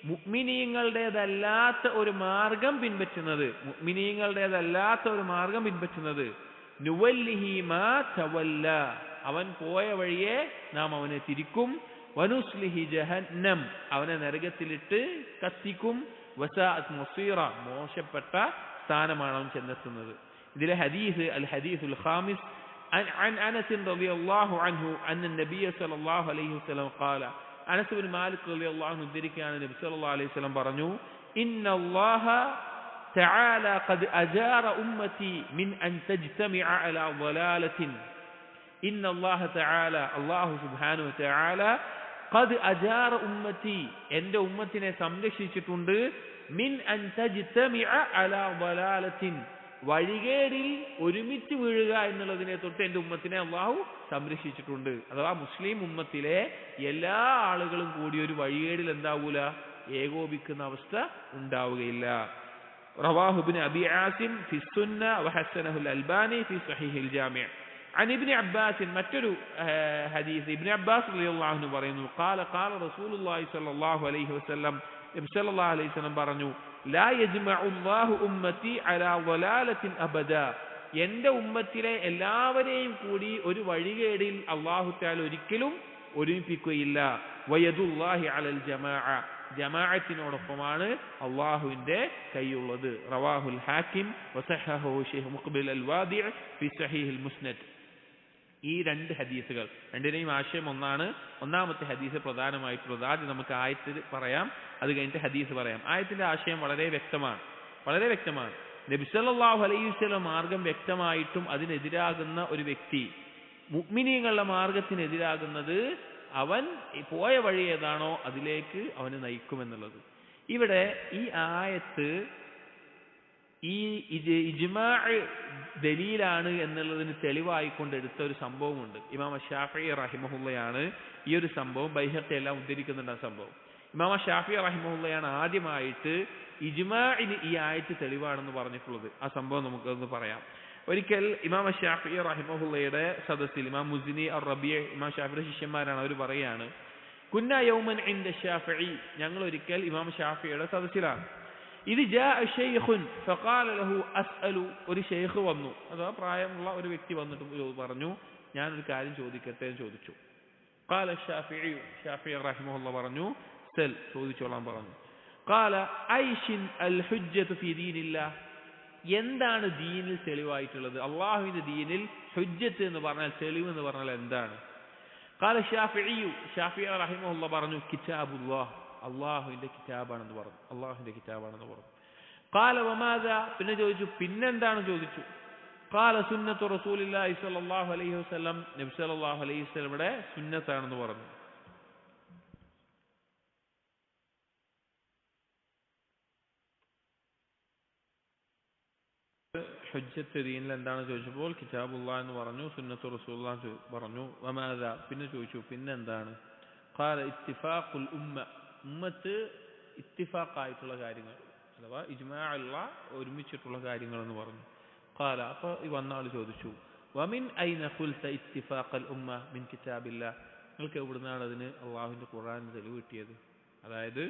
മുഅ്മിനീങ്ങളുടേതല്ലാത്ത ഒരു മാർഗം പിൻപറ്റുന്നത്, നുവല്ലിഹി മാ തവല്ല, അവൻ പോയ വഴിയെ നാം അവനെ തിരിക്കും, വനുസ്ലിഹി ജഹന്നം, അവനെ നരകത്തിലിട്ട് കത്തിക്കും, വസാഅത് മസീറ, മോശപ്പെട്ട സ്ഥാനമാണ് അവൻ ചെന്നെത്തുന്നത്. ഇതിലെ ഹദീസ് അൽ ഹദീസുൽ ഖാമിസ് عن أنس رضي الله عنه أن النبي صلى الله عليه وسلم قال, أنس بن مالك رضي الله عنه ذكر النبي صلى الله عليه وسلم പറഞ്ഞു, إن الله تعالى قد أجار أمتي من أن تجتمع على ضلالة. إن الله تعالى, الله سبحانه وتعالى, قد أجار أمتي, എൻ്റെ ഉമ്മത്തിനെ സംരക്ഷിച്ചിട്ടുണ്ട്, من أن تجتمع على ضلالة, വഴികേടിൽ ഒരുമിച്ച് വീഴുക എന്നുള്ളതിനെ തൊട്ട് എൻ്റെ ഉമ്മത്തിനെ അള്ളാഹു സംരക്ഷിച്ചിട്ടുണ്ട്. അഥവാ മുസ്ലിം ഉമ്മത്തിലെ എല്ലാ ആളുകളും കൂടി ഒരു വഴികേടിൽ എന്താവൂല, ഏകോപിക്കുന്ന അവസ്ഥ ഉണ്ടാവുകയില്ല. റവാഹു ഇബ്നു അബി ആസിം ഫി സുന്ന വഹസനഹുൽ അൽബാനി ഫി സ്വഹീഹിൽ ജാമിഅ. അൻ ഇബ്നു അബ്ബാസ്, മറ്റൊരു ഹദീസ്, ഇബ്നു അബ്ബാസ് റളിയല്ലാഹു അൻഹു പറയുന്നു, ഖാല റസൂലുള്ളാഹി സ്വല്ലല്ലാഹു അലൈഹി വസല്ലം, നബി സല്ലല്ലാഹു അലൈഹി വസല്ലം പറഞ്ഞു, ലാ യജ്മഉ അല്ലാഹു ഉമ്മത്തി അലാ വലാലത്തിൻ അബദാ, എൻ്റെ ഉമ്മത്തിലെ എല്ലാവരെയും കൂടി ഒരു വഴികേടിൽ അല്ലാഹു തആല ഒരിക്കലും ഒരുമിപ്പിക്കുകയില്ല. വയദുല്ലാഹി അലൽ ജമാഅ, ജമാഅത്തിനോടൊപ്പമാണ് അല്ലാഹുവിന്റെ കൈയുള്ളത്. റവാഹുൽ ഹാക്കിം വസഹഹു ശൈഖ് മുഖ്ബിൽ അൽ വാദിഅ ഫി സഹീഹിൽ മുസ്നദ്. ഈ രണ്ട് ഹദീസുകൾ രണ്ടിനെയും ആശയം ഒന്നാണ്. ഒന്നാമത്തെ ഹദീസ് പ്രധാനമായിട്ടുള്ളത്. ആദ്യം നമുക്ക് ആയത്ത് പറയാം, അത് കഴിഞ്ഞിട്ട് ഹദീസ് പറയാം. ആയത്തിന്റെ ആശയം വളരെ വ്യക്തമാണ്. നബി സല്ലല്ലാഹു അലൈഹി വസല്ലം മാർഗം വ്യക്തമായിട്ടും അതിനെതിരാകുന്ന ഒരു വ്യക്തി, മുഅ്മിനീങ്ങളുടെ മാർഗത്തിനെതിരാകുന്നത്, അവൻ പോയ വഴി ഏതാണോ അതിലേക്ക് അവനെ നയിക്കുമെന്നുള്ളത്. ഇവിടെ ഈ ആയത്ത് ഈ ഇജ്മാഅ് ദലീലാണ് എന്നുള്ളതിന് തെളിവായിക്കൊണ്ട് എടുത്ത ഒരു സംഭവമുണ്ട്. ഇമാം ശാഫിഈ റഹിമഹുള്ളയാണ് ഈ ഒരു സംഭവം, ബൈഹഖി എല്ലാം ഉദ്ധരിക്കുന്നുണ്ട് ആ സംഭവം. ഇമാം ശാഫിഈ റഹിമഹുള്ളയാണ് ആദ്യമായിട്ട് ഇജ്മാഇന് ഈ ആയത്ത് തെളിവാണെന്ന് പറഞ്ഞിട്ടുള്ളത്. ആ സംഭവം നമുക്കൊന്ന് പറയാം. ഒരിക്കൽ ഇമാം ശാഫിഈ റഹിമഹുള്ളയുടെ സദസ്സിൽ, ഇമാം മുസ്നി അർ റബീഅ്, ഇമാം ശാഫിഈയുടെ ശിഷ്യന്മാരാണ്, അവർ പറയാണ്, കുന്ന യൗമൻ ഇൻദ ശാഫിഈ, ഞങ്ങൾ ഒരിക്കൽ ഇമാം ശാഫിഈയുടെ സദസ്സിലാണ്. ഇത് ജാഅ ശൈഖുൻ ഫഖാല ലഹു അസ്അലു, ഒരു ശൈഖ് വന്നു, അഥവാ പ്രായമുള്ള ഒരു വ്യക്തി വന്നിട്ട് പറഞ്ഞു, ഞാനൊരു കാര്യം ചോദിക്കട്ടെ എന്ന് ചോദിച്ചു. ഖാല ശാഫിഈ, ശാഫിഈ റഹിമഹുല്ലാഹ് പറഞ്ഞു, സൽ ചോദിച്ചോളാൻ പറഞ്ഞു. ഖാല ഐഷിൻ അൽ ഹുജ്ജതു ഫീ ദീനില്ലാഹ്, എന്താണ് ദീനിൽ തെളിവായിട്ടുള്ളത്? അള്ളാഹുവിന്റെ ദീനിൽ ഹുജ്ജത്ത് എന്ന് പറഞ്ഞാൽ, തെളിവ് എന്ന് പറഞ്ഞാൽ എന്താണ്? ഖാല ഷാഫിഈ റഹിമഹുല്ലാഹ് പറഞ്ഞു, കിതാബുല്ലാഹ്, അള്ളാഹുവിന്റെ കിതാബാണെന്ന് പറഞ്ഞു, അള്ളാഹുവിന്റെ കിതാബാണെന്ന് പറഞ്ഞു. ഖാല വമാദാ, പിന്നെ ചോദിച്ചു പിന്നെന്താണ് ചോദിച്ചു. ഖാല സുന്നത്തു റസൂലില്ലാഹി സ്വല്ലല്ലാഹു അലൈഹി വസല്ലം, നബി സല്ലല്ലാഹു അലൈഹി വസല്ലമയുടെ സുന്നത്താണെന്ന് പറഞ്ഞു. ഹുജ്ജത്ത് ദീനിൽ എന്താണ് ചോദിച്ചപ്പോൾ കിതാബുല്ലാഹ് എന്ന് പറഞ്ഞു, സുന്നത്തു റസൂലുള്ളാഹി പറഞ്ഞു. വമാദാ, പിന്നെ ചോദിച്ചു പിന്നെന്താണ്? ഖാല ഇത്തിഫാഖുൽ ഉമ്മ, ഉമ്മത്ത് ഇത്തിഫാഖായിട്ടുള്ള കാര്യങ്ങൾ, അഥവാ ഇജ്മാഅുള്ള ഒരുമിച്ചിട്ടുള്ള കാര്യങ്ങൾ എന്ന് പറഞ്ഞു. ഖാല, അപ്പോൾ ഈ വന്ന ആൾ ചോദിച്ചു, വമിൻ ഐന ഖുൽത ഇത്തിഫാഖൽ ഉമ്മ മിൻ കിതാബില്ലാഹ്, നിങ്ങൾക്ക് എവിടുന്നാണ് അതിന് അള്ളാഹുവിന്റെ ഖുർആനിൽ തെളിവ് കിട്ടിയത്? അതായത്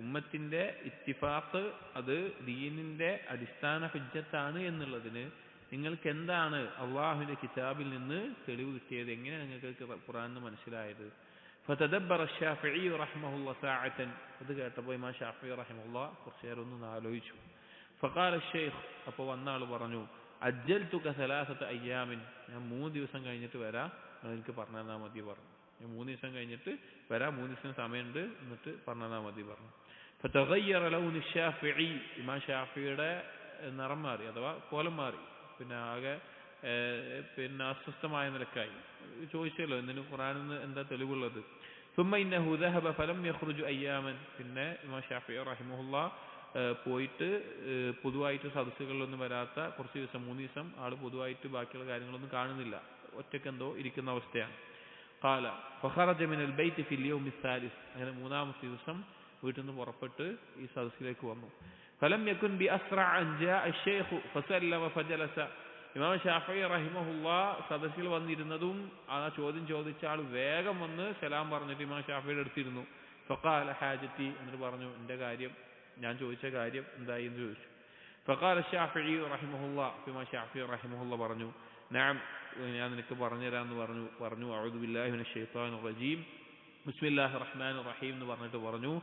ഉമ്മത്തിന്റെ ഇത്തിഫാഖ് അത് ദീനിന്റെ അടിസ്ഥാന ഹുജ്ജത്താണ് എന്നുള്ളതിന് നിങ്ങൾക്ക് എന്താണ് അള്ളാഹുവിന്റെ കിതാബിൽ നിന്ന് തെളിവ് കിട്ടിയത്? എങ്ങനെ നിങ്ങൾക്ക് ഖുർആനിൽ മനസ്സിലായത്? ഫതദബ്ബറ ശാഫിഈ റഹിമഹുല്ലാഹ് സഅതൻ, അത് കേട്ടപ്പോൾ ഇമാം ശാഫിഈ റഹിമഹുല്ലാഹ് കുറച്ചു നേരം ഒന്ന് ആലോചിച്ചു. ഫഖാല ശൈഖ്, അപ്പോൾ വന്ന ആൾ പറഞ്ഞു, അജ്ജൽതുക സലാസത അയ്യാമിൻ, ഞാൻ 3 ദിവസം കഴിഞ്ഞിട്ട് വരാം, എനിക്ക് പറഞ്ഞു തന്നാൽ മതി പറഞ്ഞു. ഞാൻ 3 ദിവസം കഴിഞ്ഞിട്ട് വരാം, 3 ദിവസം സമയമുണ്ട്, എന്നിട്ട് പറഞ്ഞു തന്നാൽ മതി പറഞ്ഞു. ഫതഗയ്യറ ലൗനു ശാഫിഈ, ഇമാം ശാഫിയുടെ നിറം മാറി, അഥവാ കോലം മാറി, പിന്നെ ആകെ പിന്നെ അസ്വസ്ഥമായ നിലക്കായി. ചോദിച്ചല്ലോ എന്തിനു ഖുർആനിൽ നിന്ന് എന്താ തെളിവുള്ളത്? ثم انه ذهب فلم يخرج اياما, പിന്നെ ഇമാം ശാഫിഈ റഹിമഹുല്ലാഹ് പോയിട്ട് പൊതുവായിട്ട് സദസ്സുകളിലൊന്നും വരാത്ത കുറച്ച് ദിവസം, 3 ദിവസം ആള് പൊതുവായിട്ട് ബാക്കിയുള്ള കാര്യങ്ങളൊന്നും കാണുന്നില്ല, ഒറ്റക്കെന്തോ ഇരിക്കുന്ന അവസ്ഥയാണ്. ഖാല ഫഖറജ മിനൽ ബൈത്ത് ഫിൽ യൗമി الثالث, അങ്ങനെ 3-ാമത്തെ ദിവസം വീട്ടിൽ നിന്ന് പുറപ്പെട്ട് ഈ സദസ്സിലേക്ക് വന്നു. ഫലം യകുൻ ബി അസ്റഅ അൻ ജാഅ അശ്ശൈഖു ഫസല്ലമ ഫജലസ, ഇമാം ശാഫിഈ റഹിമഹുല്ലാഹ് സദസ്സിൽ വന്നിരുന്നതും ആ ചോദ്യം ചോദിച്ച ആൾ വേഗം വന്ന് സലാം പറഞ്ഞിട്ട് ഇമാം ശാഫിഈയുടെ അടുത്തിരുന്നു. ഫഖാല ഹാജത്തി, എന്നിട്ട് പറഞ്ഞു എൻ്റെ കാര്യം, ഞാൻ ചോദിച്ച കാര്യം എന്തായി എന്ന് ചോദിച്ചു. ഫഖാല ശാഫിഈ റഹിമഹുല്ലാഹ്, ഇമാം ശാഫിഈ റഹിമഹുല്ലാഹ് പറഞ്ഞു, നഅം, ഞാൻ നിനക്ക് പറഞ്ഞുതരാമെന്ന് പറഞ്ഞു. അഊദു ബില്ലാഹി മിനശ് ശൈത്വാനിർ റജീം, ബിസ്മില്ലാഹിർ റഹ്മാനിർ റഹീം എന്ന് പറഞ്ഞിട്ട് പറഞ്ഞു.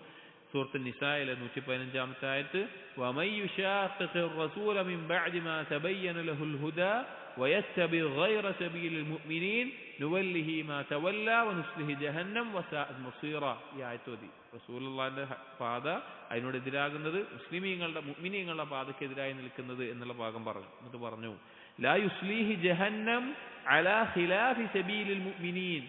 സൂറത്തുൽ നിസായിലെ 115-ാമത്തെ ആയത്ത്, വമൻ യുശാഖിഖിർ റസൂല മിൻ ബഅദി മാ തബയ്യന ലഹുൽ ഹുദാ വയത്തബി ഗൈറ സബീലിൽ മുഅ്മിനീൻ നുവല്ലിഹി മാ തവല്ല വനുസ്ലിഹി ജഹന്നം വസാഅത് മസീറ. ഈ ആയത്ത് ഓതി. റസൂലുള്ളാഹിന്റെ പാത അതിനോട് എതിരാകുന്നത്, മുഅ്മിനീങ്ങളുടെ പാതക്കെതിരായി നിൽക്കുന്നത് എന്നുള്ള ഭാഗം പറഞ്ഞു. എന്നിട്ട് പറഞ്ഞു, ലാ യുസ്ലിഹി ജഹന്നം അലാ ഖിലാഫി സബീലിൽ മുഅ്മിനീൻ,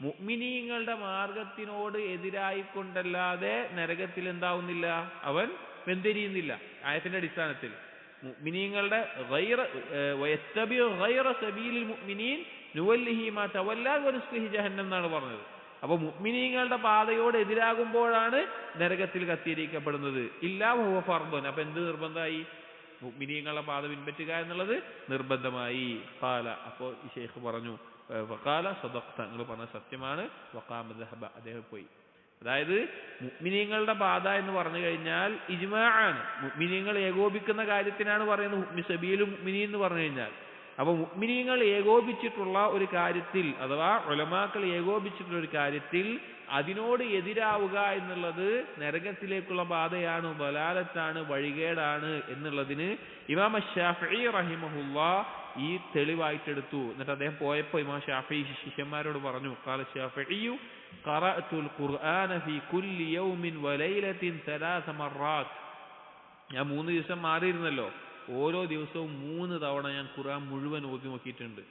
മുഅ്മിനീങ്ങളുടെ മാർഗത്തിനോട് എതിരായിക്കൊണ്ടല്ലാതെ നരകത്തിൽ എന്താവുന്നില്ല, അവൻ വെന്തിരിയുന്നില്ല. ആയത്തിന്റെ അടിസ്ഥാനത്തിൽ മുഅ്മിനീങ്ങളുടെ വയത്തബി ഗൈറ സബീലിൽ മുഅ്മിനീൻ നുവല്ലിഹി മാ തവല്ലാ വനുസ്ലിഹി ജഹന്നം എന്നാണ് പറഞ്ഞത്. അപ്പൊ മുഅ്മിനീങ്ങളുടെ പാതയോട് എതിരാകുമ്പോഴാണ് നരകത്തിൽ കത്തിയിരിക്കപ്പെടുന്നത്. ഇല്ലാ ഹുവ ഫർദുൻ, അപ്പൊ എന്ത് നിർബന്ധമായി? മുഅ്മിനീങ്ങളുടെ പാത പിൻപറ്റുക എന്നുള്ളത് നിർബന്ധമായി. ഖാല, അപ്പോൾ ഈ ശൈഖ് പറഞ്ഞു, വഖാല സദഖ്ത, നിങ്ങൾ പറഞ്ഞ സത്യമാണ്. വഖാമ ദഹബ, അദ്ദേഹം പോയി. അതായത് മുഅ്മിനീങ്ങളുടെ പാത എന്ന് പറഞ്ഞു കഴിഞ്ഞാൽ ഇജ്മാഅാണ്, മുഅ്മിനീങ്ങൾ ഏകോപിക്കുന്ന കാര്യത്തിനാണ് പറയുന്നത് സബീലുൽ മുഅ്മിനീൻ എന്ന് പറഞ്ഞു കഴിഞ്ഞാൽ. അപ്പൊ മുഅ്മിനീങ്ങൾ ഏകോപിച്ചിട്ടുള്ള ഒരു കാര്യത്തിൽ, അഥവാ ഉലമാക്കൾ ഏകോപിച്ചിട്ടുള്ള ഒരു കാര്യത്തിൽ അതിനോട് എതിരാവുക എന്നുള്ളത് നരകത്തിലേക്കുള്ള പാതയാണ്, ബലാലത്താണ്, വഴികേടാണ് എന്നുള്ളതിന് ഇമാം ശാഫിഈ റഹിമഹുല്ലാഹ് ഈ തെളിവായിട്ടെടുത്തു. എന്നിട്ട് അദ്ദേഹം പോയപ്പോൾ ഇമാം ശാഫിഈ ശിഷ്യന്മാരോട് പറഞ്ഞു, ഖാല ശാഫിഈ ഖറഅതുൽ ഖുർആന ഫീ കുല്ലി യൗമിൻ വലൈലത്തിൻ 3 മർറാത്ത്, ഞാൻ 3 ദിവസം മാറിയിരുന്നല്ലോ, ഓരോ ദിവസവും 3 തവണ ഞാൻ ഖുർആൻ മുഴുവൻ ഓതി നോക്കിയിട്ടുണ്ട്.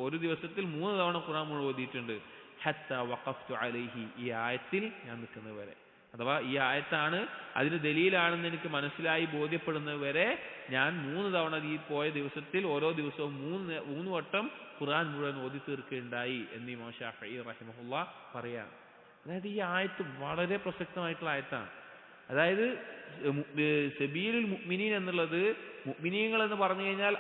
ഒരു ദിവസത്തിൽ 3 തവണ ഖുർആൻ മുഴുവൻ ഓതിയിട്ടുണ്ട്. ഹത്താ വഖഫ്തു അലൈഹി, ഈ ആയത്തിൽ ഞാൻ നിൽക്കുന്നത് വരെ, അഥവാ ഈ ആയത്താണ് അതിന് ദലീലാണെന്ന് എനിക്ക് മനസ്സിലായി ബോധ്യപ്പെടുന്നത് വരെ ഞാൻ 3 തവണ ഈ പോയ ദിവസത്തിൽ ഓരോ ദിവസവും 3 വട്ടം ഖുർആൻ മുഴുവൻ ഓതി തീർക്കുകയുണ്ടായി എന്ന് ഇമാം ശാഫിഈ റഹിമഹുല്ലാഹ് പറയാണ്. അതായത് ഈ ആയത്ത് വളരെ പ്രസക്തമായിട്ടുള്ള ആയത്താണ്. അതായത് സബീലുൽ മുഅ്മിനീൻ എന്നുള്ളത്, മുഅ്മിനീങ്ങൾ എന്ന് പറഞ്ഞു കഴിഞ്ഞാൽ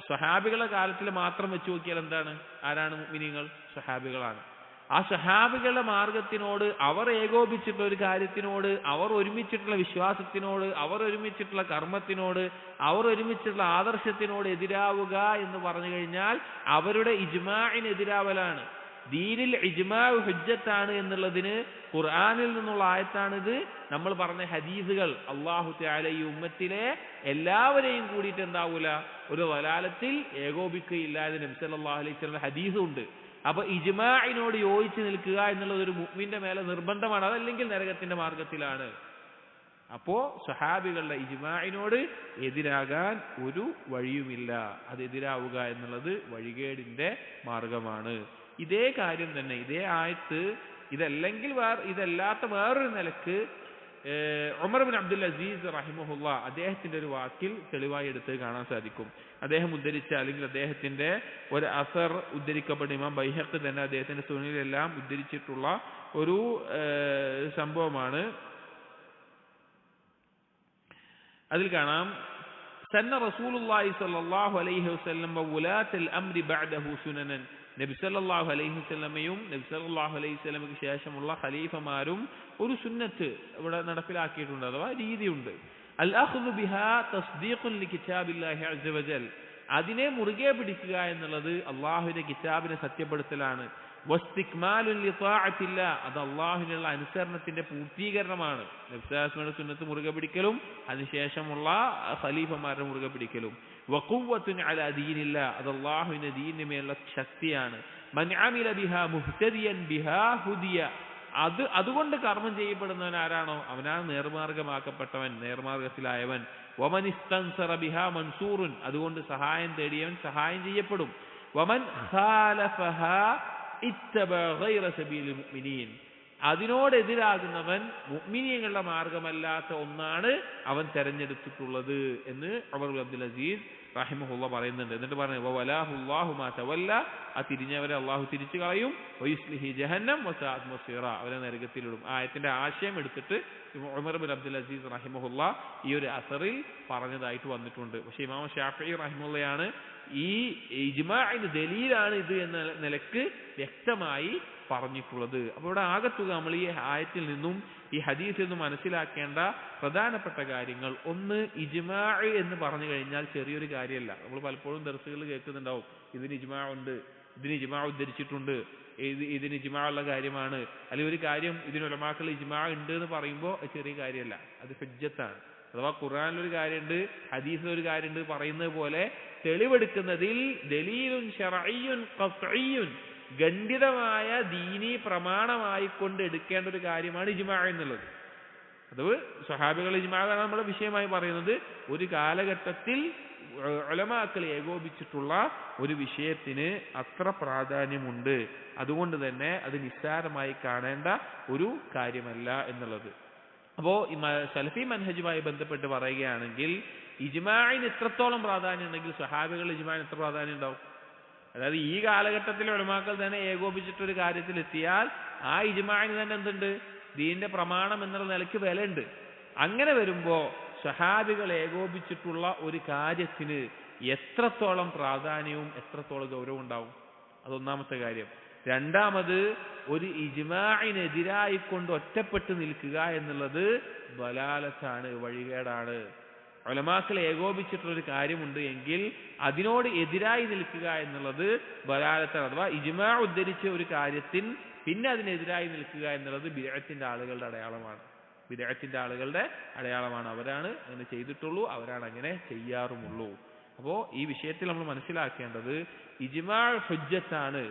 സ്വഹാബികളുടെ കാലത്തിൽ മാത്രം വെച്ച് നോക്കിയാൽ എന്താണ്, ആരാണ് മുഅ്മിനീങ്ങൾ? സ്വഹാബികളാണ്. ആ സ്വഹാബികളുടെ മാർഗത്തിനോട്, അവർ ഏകോപിച്ചിട്ടുള്ള ഒരു കാര്യത്തിനോട്, അവർ ഒരുമിച്ചിട്ടുള്ള വിശ്വാസത്തിനോട്, അവർ ഒരുമിച്ചിട്ടുള്ള കർമ്മത്തിനോട്, അവർ ഒരുമിച്ചിട്ടുള്ള ആദർശത്തിനോട് എതിരാവുക എന്ന് പറഞ്ഞു കഴിഞ്ഞാൽ അവരുടെ ഇജ്മാഇന് എതിരാവലാണ്. ദീനിൽ ഇജ്മാഉ ഹുജ്ജത്താണ് എന്നുള്ളതിന് ഖുർആനിൽ നിന്നുള്ള ആയത്താണിത്. നമ്മൾ പറഞ്ഞ ഹദീസുകൾ അല്ലാഹു തആല ഈ ഉമ്മത്തിലെ എല്ലാവരെയും കൂടിയിട്ട് എന്താവൂല, ഒരു വലാലത്തിൽ ഏകോപിക്കുകയില്ല എന്ന് നബി സല്ലല്ലാഹു അലൈഹി വസല്ലം ഹദീസുണ്ട്. അപ്പൊ ഇജ്മാഇനോട് യോജിച്ച് നിൽക്കുക എന്നുള്ളത് ഒരു മുഅ്മിന്റെ മേലെ നിർബന്ധമാണ്, അതല്ലെങ്കിൽ നരകത്തിന്റെ മാർഗത്തിലാണ്. അപ്പോ സ്വഹാബികളുടെ ഇജ്മാഇനോട് എതിരാകാൻ ഒരു വഴിയുമില്ല. അത് എതിരാവുക എന്നുള്ളത് വഴികേടിന്റെ മാർഗമാണ്. ഇതേ കാര്യം തന്നെ, ഇതേ ആയത്ത് ഇതല്ലെങ്കിൽ ഇതല്ലാത്ത വേറൊരു നിലക്ക് ഉമർ ബിൻ അബ്ദുൽ അസീസ് റഹിമഹുല്ലാ അദ്ദേഹത്തിന്റെ ഒരു വാക്കിൽ തെളിവായി എടുത്ത് കാണാൻ സാധിക്കും. അദ്ദേഹം ഉദ്ധരിച്ച അല്ലെങ്കിൽ അദ്ദേഹത്തിന്റെ ഒരു അസർ ഉദ്ധരിക്കപ്പെട്ട ഇമാം ബൈഹഖി തന്നെ അദ്ദേഹത്തിന്റെ സുനനിലെല്ലാം ഉദ്ധരിച്ചിട്ടുള്ള ഒരു സംഭവമാണ്. അതിൽ കാണാം, സന്ന റസൂലുള്ളാഹി സ്വല്ലല്ലാഹു അലൈഹി വസല്ലം വഉലാത്തുൽ അംരി ബഅദഹു സുനനൻ. നബി സല്ലല്ലാഹു അലൈഹി വസല്ലമയും നബി സല്ലല്ലാഹു അലൈഹി വസല്ലമയ്ക്ക് ശേഷമുള്ള ഖലീഫമാരും ഒരു സുന്നത്ത് ഇവിടെ നടപ്പിലാക്കിയിട്ടുണ്ട്, അഥവാ രീതിയുണ്ട്. അൽ അഖ്ദു ബിഹാ തസ്ദീഖുൻ ലികിതാബില്ലാഹി അസ്സ വജൽ. അതിനെ മുറുകെ പിടിക്കുക എന്നുള്ളത് അള്ളാഹുവിന്റെ കിതാബിനെ സത്യപ്പെടുത്തലാണ്. വസ്തിക്മാലുൻ ലിതാഅത്തില്ലാ, അത് അള്ളാഹുവിനുള്ള അനുസരണത്തിന്റെ പൂർത്തീകരണമാണ്. നബി സല്ലല്ലാഹു അലൈഹി വസല്ലം സുന്നത്ത് മുറുകെ പിടിക്കലും അതിനുശേഷമുള്ള ഖലീഫമാരുടെ മുറുകെ പിടിക്കലും. വഖുവ്വത്തുൻ അലാ ദീനില്ലാ, അത് അള്ളാഹുവിന്റെ ദീനിന്റെ മേലുള്ള ശക്തിയാണ്. മൻ അമില ബിഹാ മുഹ്തദിയൻ ബിഹാ ഹുദിയ, അതുകൊണ്ട് കർമ്മം ചെയ്യപ്പെടുന്നവൻ ആരാണോ അവനാണ് നേർമാർഗമാക്കപ്പെട്ടവൻ, നേർമാർഗത്തിലായവൻ. വമൻ ഇസ്തൻസറ ബിഹാ മൻസൂറുൻ, അതുകൊണ്ട് സഹായം തേടിയവൻ സഹായം ചെയ്യപ്പെടും. വമൻ ഖാലഫഹാ ഇത്തബഅ ഗൈറ സബീലിൽ മുഅ്മിനീൻ, അതിനോടെതിരാകുന്നവൻ മുഅ്മിനീങ്ങളുടെ മാർഗമല്ലാത്ത ഒന്നാണ് അവൻ തെരഞ്ഞെടുത്തിട്ടുള്ളത് എന്ന് ഉമർ ബിൻ അബ്ദുൽ അസീസ് റഹിമഹുല്ലാ പറയുന്നുണ്ട്. എന്നിട്ട് പറഞ്ഞു, വവലാഹുല്ലാഹു മാ തവല്ല, ആ തിരിഞ്ഞവരെ അള്ളാഹു തിരിച്ചു കളയും. വയുസ്ലിഹി ജഹന്നം വസഅത് മസീറ, അവരെ നരകത്തിലിടും. ആയത്തിന്റെ ആശയം എടുത്തിട്ട് ഉമർ ബിൻ അബ്ദുൽ അസീസ് റഹിമഹുല്ലാ ഈ ഒരു അസറിൽ പറഞ്ഞതായിട്ട് വന്നിട്ടുണ്ട്. പക്ഷെ ഇമാം ഷാഫിഈ റഹിമഹുല്ലയാണ് ഈ ഇജ്മാഇന്റെ ദലീലാണ് ഇത് എന്ന നിലക്ക് വ്യക്തമായി പറഞ്ഞിട്ടുള്ളത്. അപ്പോൾ ഇവിടെ ആകത്തുക നമ്മൾ ഈ ആയത്തിൽ നിന്നും ഈ ഹദീസിൽ നിന്നും മനസ്സിലാക്കേണ്ട പ്രധാനപ്പെട്ട കാര്യങ്ങൾ, ഒന്ന്, ഇജ്മാഅ് എന്ന് പറഞ്ഞു കഴിഞ്ഞാൽ ചെറിയൊരു കാര്യമല്ല. നമ്മൾ പലപ്പോഴും ദർസുകളിൽ കേൾക്കുന്നുണ്ടാവും, ഇതിന് ഇജ്മാ ഉണ്ട്, ഇതിന് ഇജ്മാ ഉദ്ധരിച്ചിട്ടുണ്ട്, ഇതിന് ഇജ്മാ ഉള്ള കാര്യമാണ്, അല്ലെങ്കിൽ ഒരു കാര്യം ഇതിന് ഉലമാക്കൾ ഇജ്മാ ഉണ്ട് എന്ന് പറയുമ്പോൾ ചെറിയ കാര്യമല്ല, അത് ഹുജ്ജത്താണ്. അഥവാ ഖുർആനിലൊരു കാര്യമുണ്ട്, ഹദീസിലൊരു കാര്യമുണ്ട് പറയുന്നത് പോലെ തെളിവെടുക്കുന്നതിൽ ദലീലുൻ ശർഈയുൻ ഖത്ഈയുൻ, ഖണ്ഡിതമായ ദീനീ പ്രമാണമായിക്കൊണ്ട് എടുക്കേണ്ട ഒരു കാര്യമാണ് ഇജ്മാ എന്നുള്ളത്. അത് സ്വഹാബികൾ ഇജ്മാഅാണ് നമ്മുടെ വിഷയമായി പറയുന്നത്. ഒരു കാലഘട്ടത്തിൽ ഉലമാക്കൾ ഏകോപിച്ചിട്ടുള്ള ഒരു വിഷയത്തിന് അത്ര പ്രാധാന്യമുണ്ട്. അതുകൊണ്ട് തന്നെ അത് നിസ്സാരമായി കാണേണ്ട ഒരു കാര്യമല്ല എന്നുള്ളത്. അപ്പോ സലഫി മൻഹജുമായി ബന്ധപ്പെട്ട് പറയുകയാണെങ്കിൽ ഇജ്മാഇന് എത്രത്തോളം പ്രാധാന്യം ഉണ്ടെങ്കിൽ സ്വഹാബികൾ ഇജ്മാഇന് എത്ര പ്രാധാന്യം ഉണ്ടാവും? അതായത് ഈ കാലഘട്ടത്തിലെ ഉലമാക്കൾ തന്നെ ഏകോപിച്ചിട്ടൊരു കാര്യത്തിൽ എത്തിയാൽ ആ ഇജ്മാഇന് തന്നെ എന്തുണ്ട്? ദീനിന്റെ പ്രമാണം എന്നുള്ള നിലയ്ക്ക് വിലയുണ്ട്. അങ്ങനെ വരുമ്പോ സ്വഹാബികൾ ഏകോപിച്ചിട്ടുള്ള ഒരു കാര്യത്തിന് എത്രത്തോളം പ്രാധാന്യവും എത്രത്തോളം ഗൗരവം ഉണ്ടാവും? അതൊന്നാമത്തെ കാര്യം. രണ്ടാമത്, ഒരു ഇജ്മാഇനെതിരായിക്കൊണ്ട് ഒറ്റപ്പെട്ട് നിൽക്കുക എന്നുള്ളത് ദലാലത്താണ്, വഴികേടാണ്. ഉലമാക്കൾ ഏകോപിച്ചിട്ടുള്ളൊരു കാര്യമുണ്ട് എങ്കിൽ അതിനോട് എതിരായി നിൽക്കുക എന്നുള്ളത് ദലാലത്താണ്. അഥവാ ഇജ്മാ ഉദ്ധരിച്ച ഒരു കാര്യത്തിൽ പിന്നെ അതിനെതിരായി നിൽക്കുക എന്നുള്ളത് ബിദ്അത്തിന്റെ ആളുകളുടെ അടയാളമാണ്. ബിദ്അത്തിന്റെ ആളുകളുടെ അടയാളമാണ്. അവരാണ് അങ്ങനെ ചെയ്തിട്ടുള്ളൂ, അവരാണ് അങ്ങനെ ചെയ്യാറുമുള്ളൂ. അപ്പോ ഈ വിഷയത്തിൽ നമ്മൾ മനസ്സിലാക്കേണ്ടത് ഇജ്മാ ഹുജ്ജത്താണ്,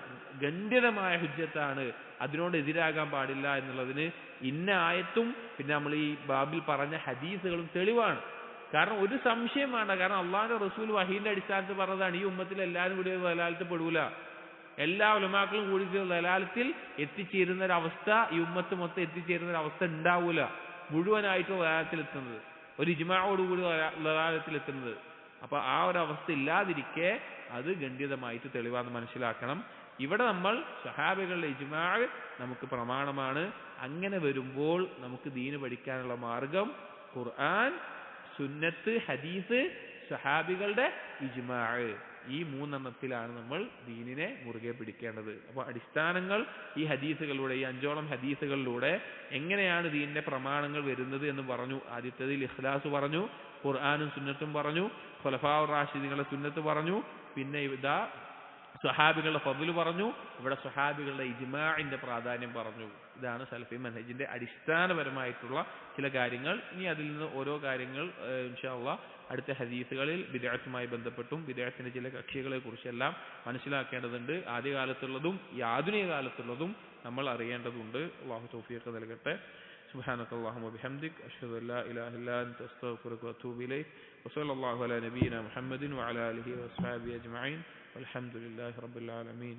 ഖണ്ഡിതമായ ഹുജ്ജത്താണ്, അതിനോട് എതിരാകാൻ പാടില്ല എന്നുള്ളതിന് ഇന്ന ആയത്തും പിന്നെ നമ്മൾ ഈ ബാബിൽ പറഞ്ഞ ഹദീസുകളും തെളിവാണ്. കാരണം ഒരു സംശയം വേണ്ട. കാരണം അള്ളാഹുവിന്റെ റസൂൽ വഹീന്റെ അടിസ്ഥാനത്തിൽ പറഞ്ഞതാണ്, ഈ ഉമ്മത്തിൽ എല്ലാവരും കൂടി ദലാലത്തിൽ പെടൂല, എല്ലാ ഉലമാക്കളും കൂടി ദലാലത്തിൽ എത്തിച്ചേരുന്ന ഒരവസ്ഥ ഈ ഉമ്മത്ത് മൊത്തം എത്തിച്ചേരുന്ന ഒരു അവസ്ഥ ഉണ്ടാവൂല, മുഴുവനായിട്ട് ദലാലത്തിൽ എത്തുന്നത്, ഒരു ഇജ്മാഅോടുകൂടി ദലാലത്തിൽ എത്തുന്നത്. അപ്പൊ ആ ഒരു അവസ്ഥ ഇല്ലാതിരിക്കെ അത് ഖണ്ഡിതമായിട്ട് തെളിവാന്ന് മനസ്സിലാക്കണം. ഇവിടെ നമ്മൾ സ്വഹാബികളുടെ ഇജ്മാഅ് നമുക്ക് പ്രമാണമാണ്. അങ്ങനെ വരുമ്പോൾ നമുക്ക് ദീന് പഠിക്കാനുള്ള മാർഗം ഖുർആൻ, സുന്നത്ത്, ഹദീസ്, സ്വഹാബികളുടെ ഇജ്മാഅ്, ഈ മൂന്നെണ്ണത്തിലാണ് നമ്മൾ ദീനിനെ മുറുകെ പിടിക്കേണ്ടത്. അപ്പോൾ അടിസ്ഥാനങ്ങൾ ഈ ഹദീസുകളിലൂടെ, ഈ 5ഓളം ഹദീസുകളിലൂടെ എങ്ങനെയാണ് ദീനിന്റെ പ്രമാണങ്ങൾ വരുന്നത് എന്ന് പറഞ്ഞു. ആദ്യത്തേതിൽ ഇഖ്ലാസ് പറഞ്ഞു, ഖുർആനും സുന്നത്തും പറഞ്ഞു, ഖുലഫാഉർ റാഷിദീങ്ങളുടെ സുന്നത്ത് പറഞ്ഞു, പിന്നെ ഇതാ സ്വഹാബികളുടെ ഫضില് പറഞ്ഞു, ഇവിടെ സ്വഹാബികളുടെ ഇജ്മാഇന്റെ പ്രാധാന്യം പറഞ്ഞു. ഇതാണ് സലഫി മൻഹജിന്റെ അടിസ്ഥാനപരമായിട്ടുള്ള ചില കാര്യങ്ങൾ. ഇനി അതിൽ നിന്ന് ഓരോ കാര്യങ്ങൾ ഇൻഷാ അല്ലാഹ് അടുത്ത ഹദീസുകളിൽ ബിദ്അത്തുമായി ബന്ധപ്പെട്ടും ബിദ്അത്തിന്റെ ചില കക്ഷികളെ കുറിച്ചെല്ലാം മനസ്സിലാക്കേണ്ടതുണ്ട്. ആദ്യകാലത്തുള്ളതും ഈ ആധുനിക കാലത്തുള്ളതും നമ്മൾ അറിയേണ്ടതുണ്ട്. അല്ലാഹു തൗഫീഖ് നൽകട്ടെ. سبحانك اللهم وبحمدك أشهد أن لا إله إلا أنت أستغفرك وأتوب إليك وصلى الله على نبينا محمد وعلى آله وأصحابه أجمعين والحمد لله رب العالمين.